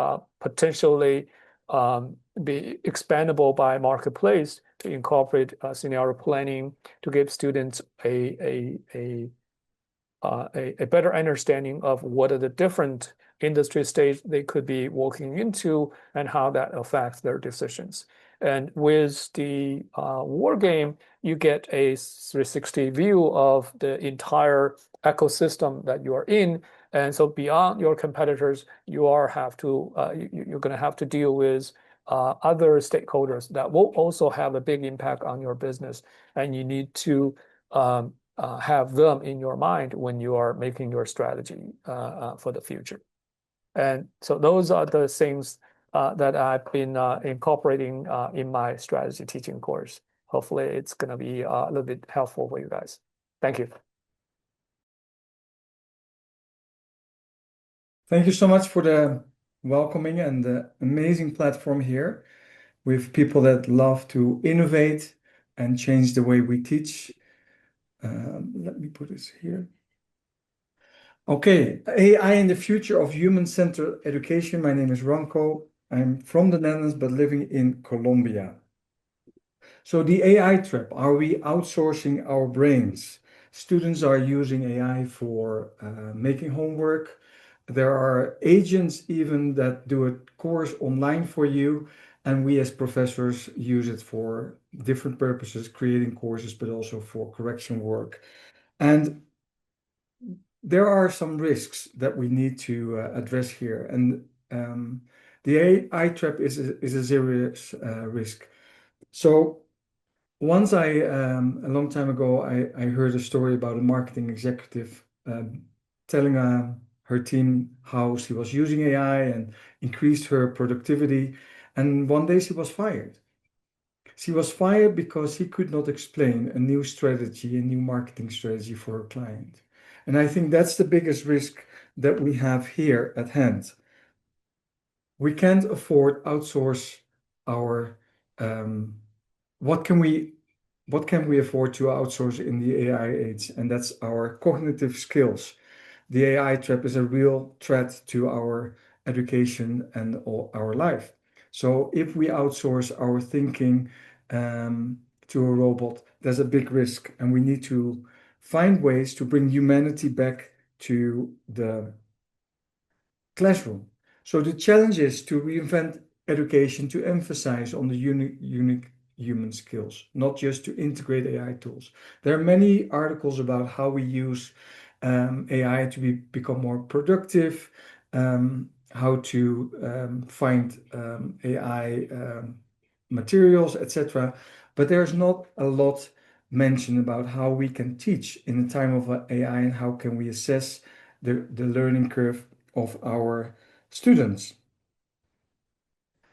potentially be expandable by marketplace to incorporate scenario planning to give students a better understanding of what are the different industry stages they could be walking into and how that affects their decisions. And with the war game, you get a 360 view of the entire ecosystem that you are in. And so beyond your competitors, you're going to have to deal with other stakeholders that will also have a big impact on your business. And you need to have them in your mind when you are making your strategy for the future. And so those are the things that I've been incorporating in my strategy teaching course. Hopefully it's going to be a little bit helpful for you guys. Thank you. Thank you so much for the welcoming and the amazing platform here with people that love to innovate and change the way we teach. Let me put this here. Okay, AI in the future of human-centered education. My name is Ranco. I'm from the Netherlands, but living in Colombia. So the AI trap, are we outsourcing our brains? Students are using AI for making homework. There are agents even that do a course online for you. And we as professors use it for different purposes, creating courses, but also for correction work. And there are some risks that we need to address here. And the AI trap is a serious risk. So once a long time ago, I heard a story about a marketing executive telling her team how she was using AI and increased her productivity. And one day she was fired. She was fired because she could not explain a new strategy, a new marketing strategy for her client. And I think that's the biggest risk that we have here at hand. We can't afford outsource our what can we afford to outsource in the AI age? And that's our cognitive skills. The AI trap is a real threat to our education and our life. So if we outsource our thinking to a robot, there's a big risk, and we need to find ways to bring humanity back to the classroom. So the challenge is to reinvent education to emphasize on the unique human skills, not just to integrate AI tools. There are many articles about how we use AI to become more productive, how to find AI materials, etc. But there's not a lot mentioned about how we can teach in the time of AI and how can we assess the learning curve of our students.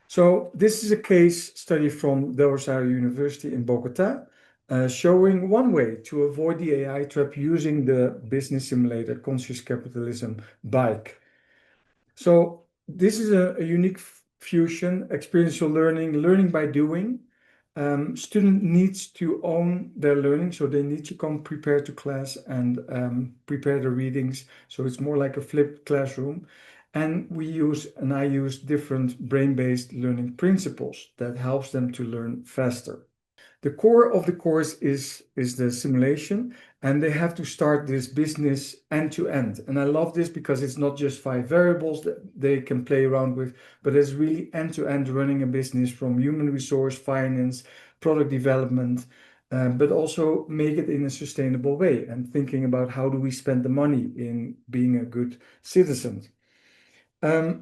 So this is a case study from the Rosario University in Bogota, showing one way to avoid the AI trap using the business simulator conscious capitalism bike. So this is a unique fusion, experiential learning by doing. Student needs to own their learning, so they need to come prepared to class and prepare the readings. So it's more like a flipped classroom. And I use different brain-based learning principles that helps them to learn faster. The core of the course is the simulation, and they have to start this business end to end. And I love this because it's not just 5 variables that they can play around with, but it's really end to end running a business from human resource, finance, product development, but also make it in a sustainable way and thinking about how do we spend the money in being a good citizen.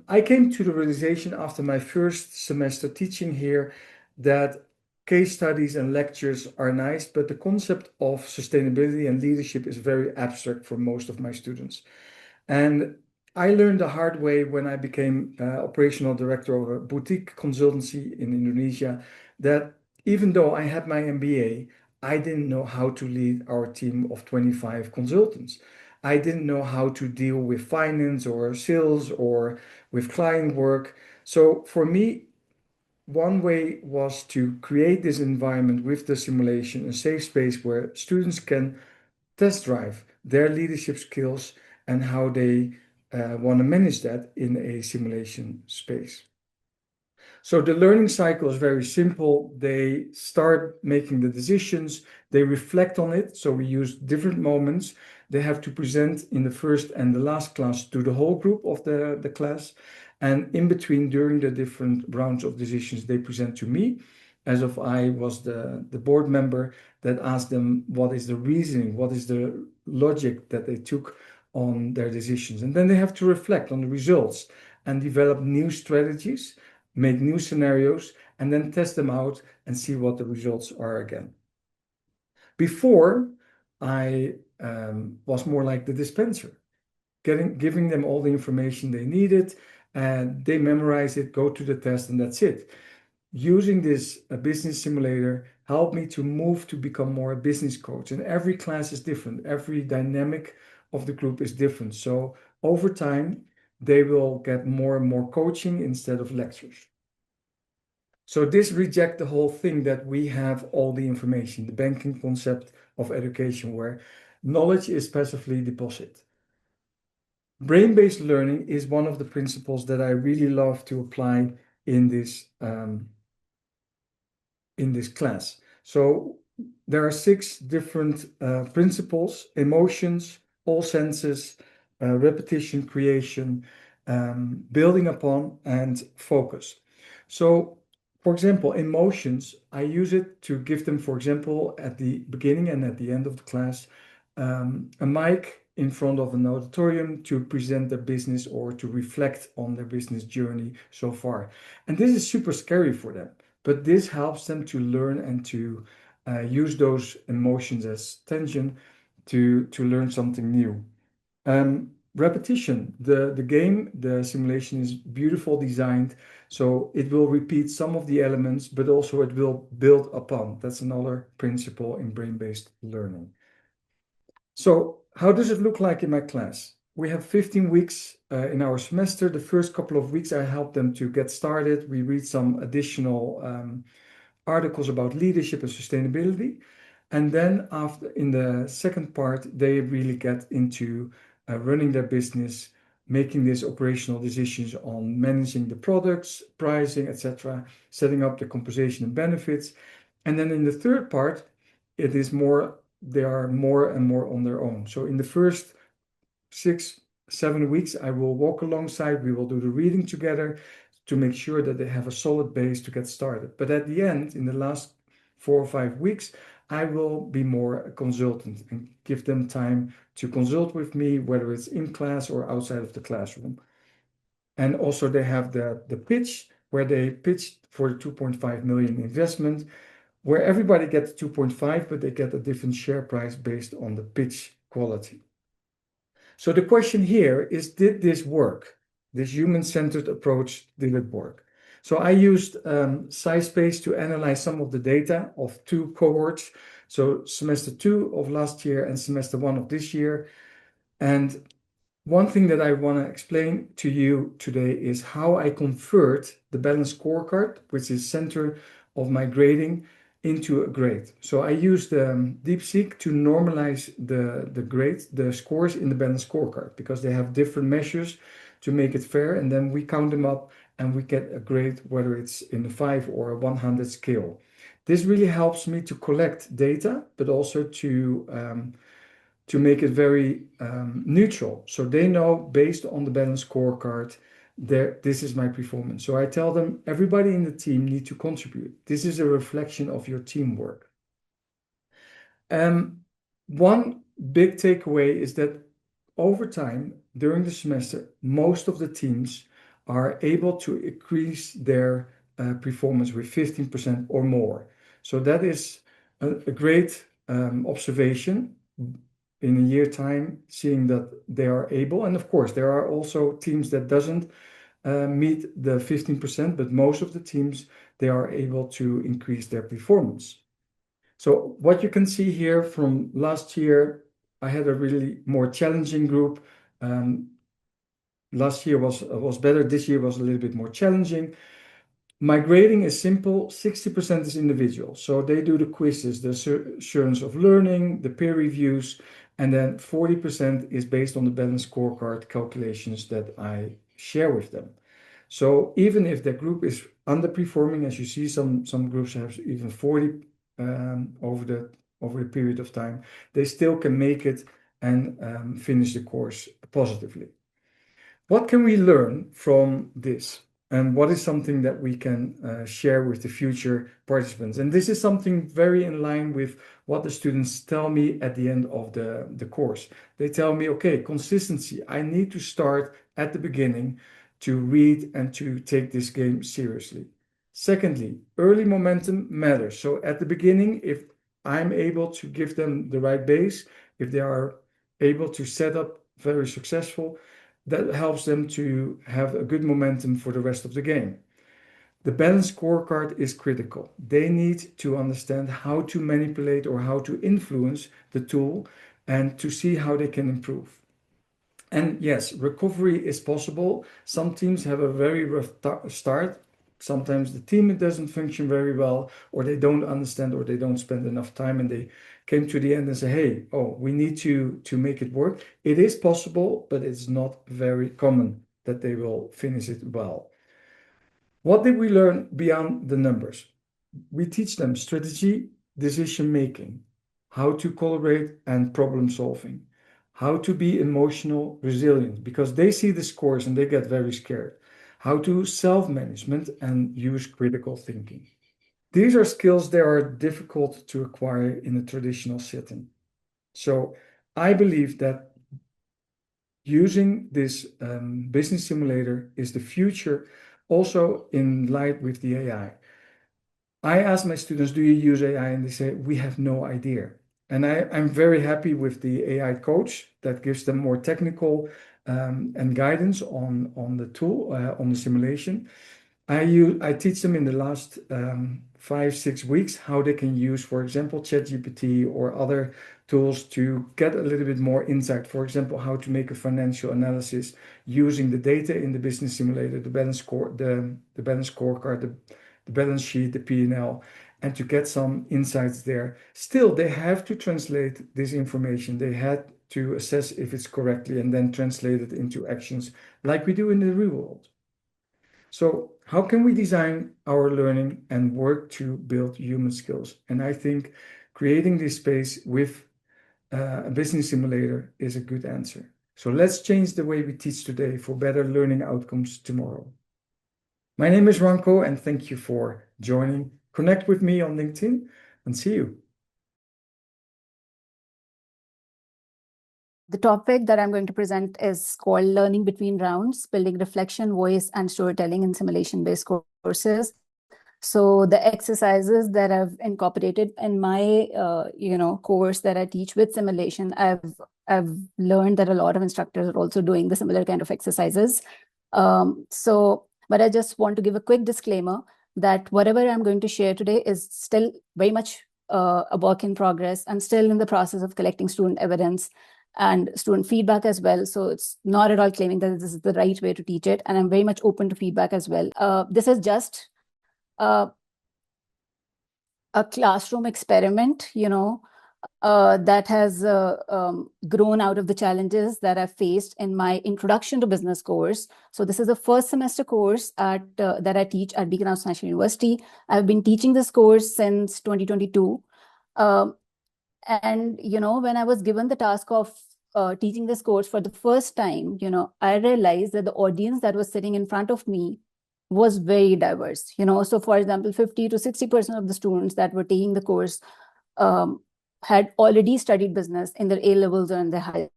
I came to the realization after my first semester teaching here that case studies and lectures are nice, but the concept of sustainability and leadership is very abstract for most of my students. And I learned the hard way when I became operational director of a boutique consultancy in Indonesia that even though I had my MBA, I didn't know how to lead our team of 25 consultants. I didn't know how to deal with finance or sales or with client work. So for me, one way was to create this environment with the simulation, a safe space where students can test drive their leadership skills and how they want to manage that in a simulation space. So the learning cycle is very simple. They start making the decisions, they reflect on it. So we use different moments. They have to present in the first and the last class to the whole group of the class. And in between, during the different rounds of decisions, they present to me as if I was the board member that asked them what is the reasoning, what is the logic that they took on their decisions. And then they have to reflect on the results and develop new strategies, make new scenarios, and then test them out and see what the results are again. Before, I was more like the dispenser, giving them all the information they needed, and they memorize it, go to the test, and that's it. Using this business simulator helped me to move to become more a business coach. And every class is different. Every dynamic of the group is different. So over time, they will get more and more coaching instead of lectures. So this rejects the whole thing that we have all the information, the banking concept of education where knowledge is passively deposited. Brain-based learning is one of the principles that I really love to apply in this class. So there are 6 different principles: emotions, all senses, repetition, creation, building upon, and focus. So, for example, emotions, I use it to give them, for example, at the beginning and at the end of the class, a mic in front of an auditorium to present their business or to reflect on their business journey so far. And this is super scary for them, but this helps them to learn and to use those emotions as tension to learn something new. Repetition, the simulation is beautiful designed, so it will repeat some of the elements, but also it will build upon. That's another principle in brain-based learning. So how does it look like in my class? We have 15 weeks in our semester. The first couple of weeks, I help them to get started. We read some additional articles about leadership and sustainability. And then in the second part, they really get into running their business, making these operational decisions on managing the products, pricing, etc., setting up the compensation and benefits. And then in the third part, it is more, they are more and more on their own. So in the first 6-7 weeks, I will walk alongside, we will do the reading together to make sure that they have a solid base to get started. But at the end, in the last 4 or 5 weeks, I will be more a consultant and give them time to consult with me, whether it's in class or outside of the classroom. And also they have the pitch, where they pitch for the 2.5 million investment, where everybody gets 2.5, but they get a different share price based on the pitch quality. So the question here is, did this work? This human-centered approach, did it work? So I used SciSpace to analyze some of the data of 2 cohorts. So semester 2 of last year and semester 1 of this year. And one thing that I want to explain to you today is how I convert the balanced scorecard, which is center of my grading, into a grade. So I use the DeepSeek to normalize the grades, the scores in the balanced scorecard, because they have different measures to make it fair. And then we count them up and we get a grade, whether it's in a 5 or a 100 scale. This really helps me to collect data, but also to make it very neutral. So they know, based on the balanced scorecard, this is my performance. So I tell them, everybody in the team need to contribute. This is a reflection of your teamwork. One big takeaway is that over time, during the semester, most of the teams are able to increase their performance with 15% or more. So that is a great observation in a year time, seeing that they are able. And of course, there are also teams that doesn't meet the 15%, but most of the teams, they are able to increase their performance. So what you can see here from last year, I had a really more challenging group. Last year was better. This year was a little bit more challenging. My grading is simple. 60% is individual. So they do the quizzes, the assurance of learning, the peer reviews, and then 40% is based on the balanced scorecard calculations that I share with them. So even if the group is underperforming, as you see, some groups have even 40 over a period of time, they still can make it and finish the course positively. What can we learn from this? And what is something that we can share with the future participants? And this is something very in line with what the students tell me at the end of the course. They tell me, okay, consistency. I need to start at the beginning to read and to take this game seriously. Secondly, early momentum matters. So at the beginning, if I'm able to give them the right base, if they are able to set up very successful, that helps them to have a good momentum for the rest of the game. The balanced scorecard is critical. They need to understand how to manipulate or how to influence the tool and to see how they can improve. And yes, recovery is possible. Some teams have a very rough start. Sometimes the team doesn't function very well, or they don't understand, or they don't spend enough time, and they came to the end and say, hey, we need to make it work. It is possible, but it's not very common that they will finish it well. What did we learn beyond the numbers? We teach them strategy, decision making, how to collaborate and problem solving, how to be emotional resilient, because they see the scores and they get very scared, how to self-management and use critical thinking. These are skills that are difficult to acquire in a traditional setting. So I believe that using this business simulator is the future, also in light with the AI. I ask my students, do you use AI? And they say, we have no idea. And I'm very happy with the AI coach that gives them more technical and guidance on the tool, on the simulation. I teach them in the last 5-6 weeks how they can use, for example, ChatGPT or other tools to get a little bit more insight. For example, how to make a financial analysis using the data in the business simulator, the balance scorecard, the balance sheet, the P&L, and to get some insights there. Still, they have to translate this information. They had to assess if it's correctly and then translate it into actions like we do in the real world. So how can we design our learning and work to build human skills? And I think creating this space with a business simulator is a good answer. So let's change the way we teach today for better learning outcomes tomorrow. My name is Ranco, and thank you for joining. Connect with me on LinkedIn and see you. The topic that I'm going to present is called Learning Between Rounds, Building Reflection, Voice, and Storytelling in Simulation-Based Courses. So the exercises that I've incorporated in my, course that I teach with simulation, I've learned that a lot of instructors are also doing the similar kind of exercises. But I just want to give a quick disclaimer that whatever I'm going to share today is still very much a work in progress. I'm still in the process of collecting student evidence and student feedback as well. So it's not at all claiming that this is the right way to teach it. And I'm very much open to feedback as well. This is just a classroom experiment, that has grown out of the challenges that I've faced in my Introduction to Business course. So this is a first semester course that I teach at Buccas National University. I've been teaching this course since 2022. And, when I was given the task of teaching this course for the first time, I realized that the audience that was sitting in front of me was very diverse. So for example, 50 to 60% of the students that were taking the course had already studied business in their A levels or in their high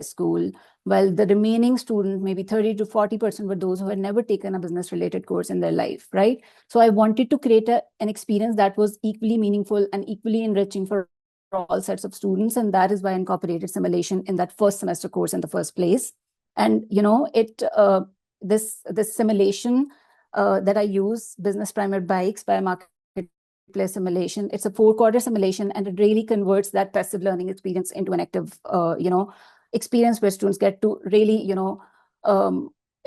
school, while the remaining student, maybe 30 to 40% were those who had never taken a business related course in their life, right? So I wanted to create an experience that was equally meaningful and equally enriching for all sets of students. And that is why I incorporated simulation in that first semester course in the first place. And, this simulation that I use, Business Primer Bikes by Marketplace Simulation, it's a 4-quarter simulation, and it really converts that passive learning experience into an active, experience where students get to really,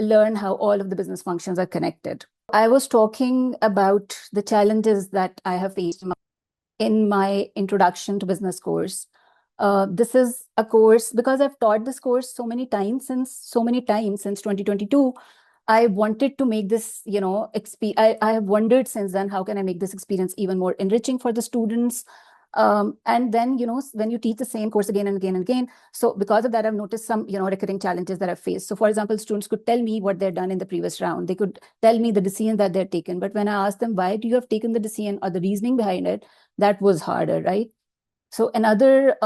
learn how all of the business functions are connected. I was talking about the challenges that I have faced in my Introduction to Business course. This is a course, because I've taught this course so many times since 2022, I wanted to make this, I have wondered since then, how can I make this experience even more enriching for the students? And then, when you teach the same course again and again and again, so because of that, I've noticed some, recurring challenges that I've faced. So for example, students could tell me what they've done in the previous round. They could tell me the decision that they're taken. But when I asked them, why do you have taken the decision or the reasoning behind it, that was harder, right? So another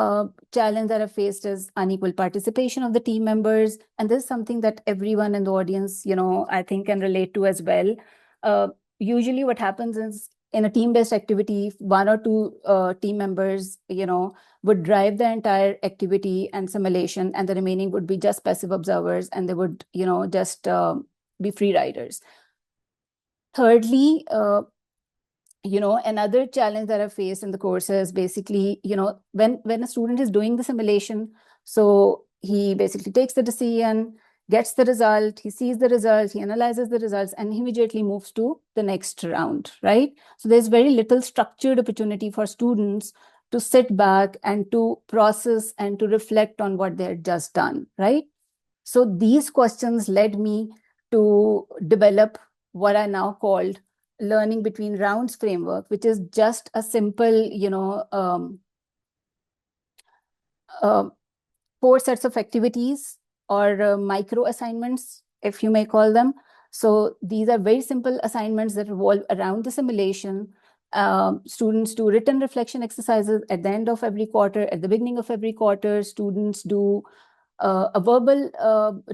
challenge that I faced is unequal participation of the team members. And this is something that everyone in the audience, I think can relate to as well. Usually what happens is in a team-based activity, 1 or 2 team members, would drive the entire activity and simulation, and the remaining would be just passive observers, and they would, just be free riders. Thirdly, another challenge that I face in the course is basically, when a student is doing the simulation, so he basically takes the decision, gets the result, he sees the result, he analyzes the results, and he immediately moves to the next round, right? So there's very little structured opportunity for students to sit back and to process and to reflect on what they had just done, right? So these questions led me to develop what I now called Learning Between Rounds framework, which is just a simple, 4 sets of activities or micro assignments, if you may call them. So these are very simple assignments that revolve around the simulation. Students do written reflection exercises at the end of every quarter, at the beginning of every quarter. Students do a verbal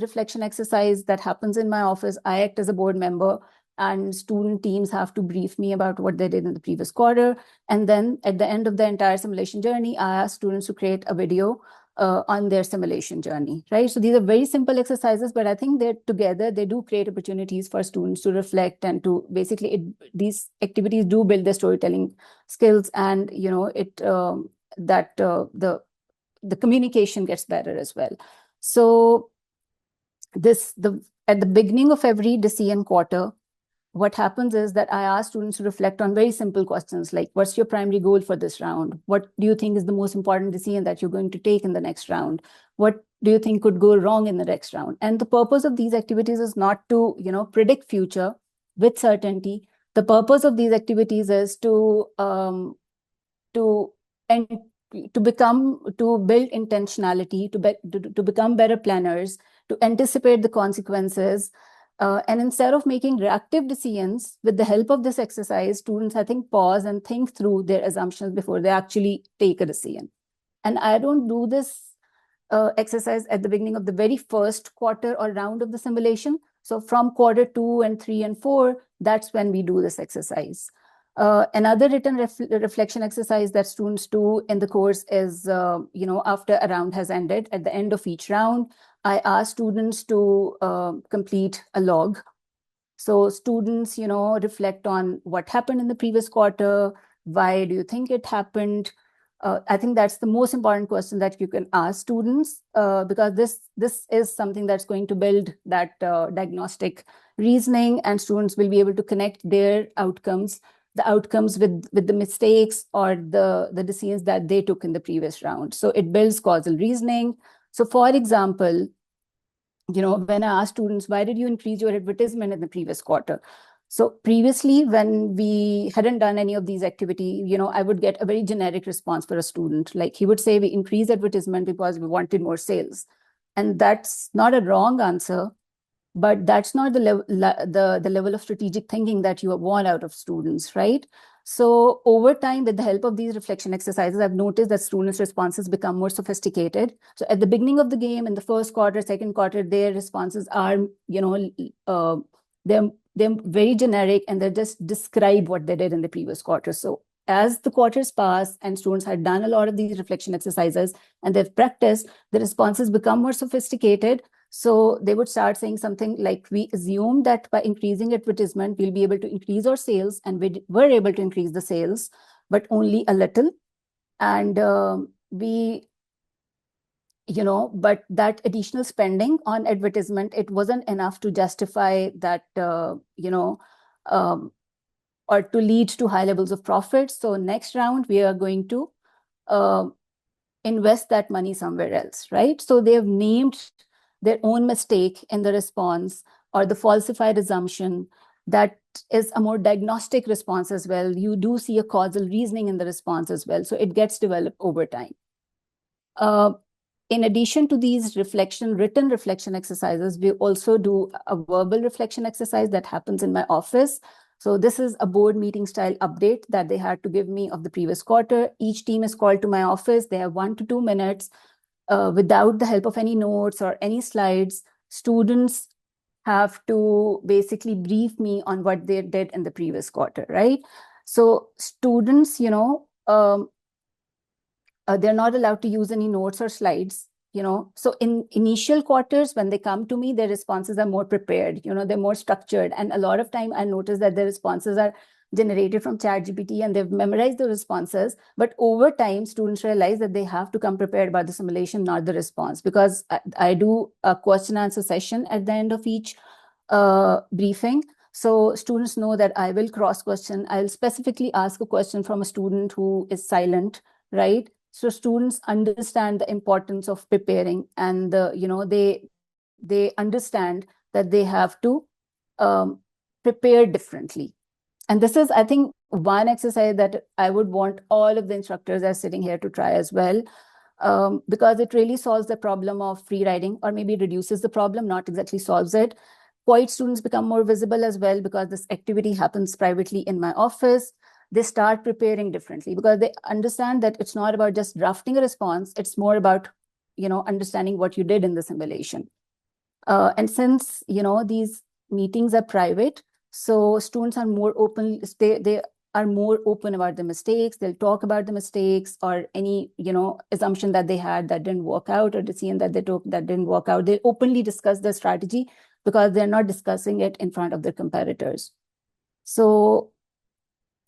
reflection exercise that happens in my office. I act as a board member, and student teams have to brief me about what they did in the previous quarter. And then at the end of the entire simulation journey, I ask students to create a video on their simulation journey, right? So these are very simple exercises, but I think that together they do create opportunities for students to reflect and to basically, these activities do build their storytelling skills, and the communication gets better as well. So at the beginning of every decision quarter, what happens is that I ask students to reflect on very simple questions like, what's your primary goal for this round? What do you think is the most important decision that you're going to take in the next round? What do you think could go wrong in the next round? And the purpose of these activities is not to, predict future with certainty. The purpose of these activities is to and to build intentionality, to become better planners, to anticipate the consequences. And instead of making reactive decisions, with the help of this exercise, students, I think, pause and think through their assumptions before they actually take a decision. And I don't do this exercise at the beginning of the very first quarter or round of the simulation. So from quarter 2 and 3 and 4, that's when we do this exercise. Another written reflection exercise that students do in the course is, after a round has ended, at the end of each round, I ask students to complete a log. So students, reflect on what happened in the previous quarter. Why do you think it happened? I think that's the most important question that you can ask students, because this is something that's going to build that diagnostic reasoning, and students will be able to connect their outcomes, with the mistakes or the decisions that they took in the previous round. So it builds causal reasoning. So for example, when I ask students, why did you increase your advertisement in the previous quarter? So previously, when we hadn't done any of these activity, I would get a very generic response for a student. Like he would say, we increased advertisement because we wanted more sales. And that's not a wrong answer, but that's not the level of strategic thinking that you want out of students, right? So over time, with the help of these reflection exercises, I've noticed that students' responses become more sophisticated. So at the beginning of the game, in the first quarter, second quarter, their responses are, they're very generic, and they just describe what they did in the previous quarter. So as the quarters pass and students had done a lot of these reflection exercises and they've practiced, the responses become more sophisticated. So they would start saying something like, we assume that by increasing advertisement, we'll be able to increase our sales, and we were able to increase the sales, but only a little. And but that additional spending on advertisement, it wasn't enough to justify that, or to lead to high levels of profit. So next round, we are going to invest that money somewhere else, right? So they have named their own mistake in the response, or the falsified assumption. That is a more diagnostic response as well. You do see a causal reasoning in the response as well. So it gets developed over time. In addition to these written reflection exercises, we also do a verbal reflection exercise that happens in my office. So this is a board meeting style update that they had to give me of the previous quarter. Each team is called to my office. They have 1 to 2 minutes. Without the help of any notes or any slides, students have to basically brief me on what they did in the previous quarter, right? So students, they're not allowed to use any notes or slides, So in initial quarters, when they come to me, their responses are more prepared, they're more structured. And a lot of time I notice that their responses are generated from ChatGPT, and they've memorized the responses. But over time, students realize that they have to come prepared about the simulation, not the response, because I do a question answer session at the end of each briefing. So students know that I will cross question. I'll specifically ask a question from a student who is silent, right? So students understand the importance of preparing, and they understand that they have to prepare differently. And this is, I think, one exercise that I would want all of the instructors that are sitting here to try as well, because it really solves the problem of free riding, or maybe reduces the problem, not exactly solves it. Quiet students become more visible as well, because this activity happens privately in my office. They start preparing differently, because they understand that it's not about just drafting a response. It's more about, understanding what you did in the simulation. And since, these meetings are private, so students are more open. They are more open about the mistakes. They'll talk about the mistakes, or any, assumption that they had that didn't work out, or decision that they took that didn't work out. They openly discuss the strategy, because they're not discussing it in front of their competitors. So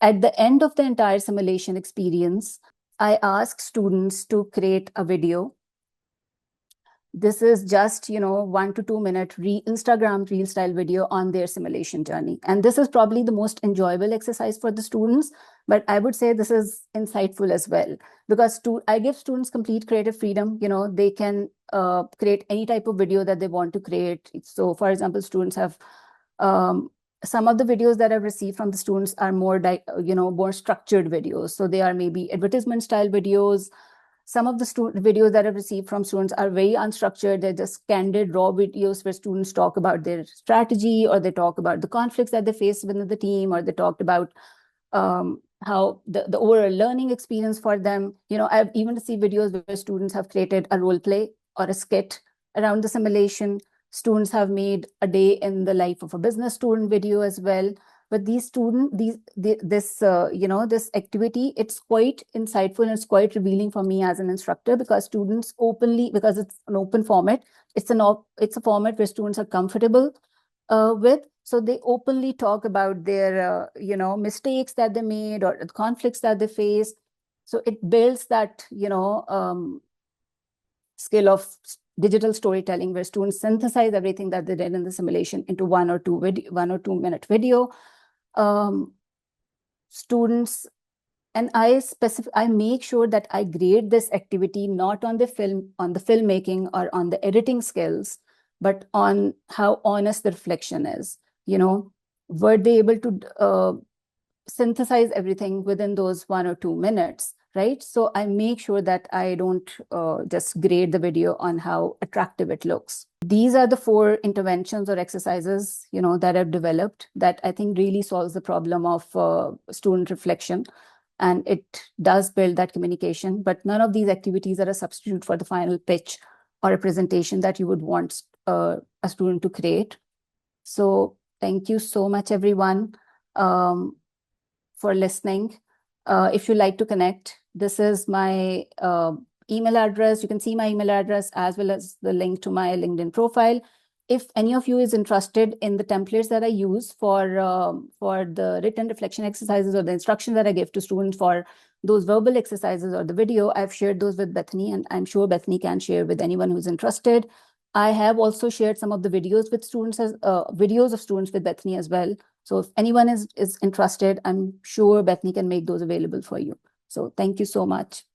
at the end of the entire simulation experience, I ask students to create a video This is just, 1 to 2 minute Instagram reel style video on their simulation journey. And this is probably the most enjoyable exercise for the students, but I would say this is insightful as well, because I give students complete creative freedom. They can create any type of video that they want to create. So for example, students have some of the videos that I've received from the students are more more structured videos. So they are maybe advertisement style videos. Some of the videos that I've received from students are very unstructured. They're just candid, raw videos where students talk about their strategy, or they talk about the conflicts that they face within the team, or they talked about how the overall learning experience for them. I've even received videos where students have created a role play or a skit around the simulation. Students have made a day in the life of a business student video as well. But this activity, it's quite insightful and it's quite revealing for me as an instructor, because students openly, because it's an open format, it's a format where students are comfortable with. So they openly talk about their, mistakes that they made or the conflicts that they face. So it builds that, skill of digital storytelling, where students synthesize everything that they did in the simulation into 1 or 2 minute video. Students and I make sure that I grade this activity not on the filmmaking or on the editing skills, but on how honest the reflection is. Were they able to synthesize everything within those 1 or 2 minutes, right? So I make sure that I don't just grade the video on how attractive it looks. These are the 4 interventions or exercises, that I've developed that I think really solves the problem of student reflection. And it does build that communication, but none of these activities are a substitute for the final pitch or a presentation that you would want a student to create. So thank you so much, everyone, for listening. If you'd like to connect, this is my email address. You can see my email address as well as the link to my LinkedIn profile. If any of you is interested in the templates that I use for the written reflection exercises, or the instruction that I give to students for those verbal exercises or the video, I've shared those with Bethany, and I'm sure Bethany can share with anyone who's interested. I have also shared some of the videos with students as videos of students with Bethany as well. So if anyone is interested, I'm sure Bethany can make those available for you. So thank you so much.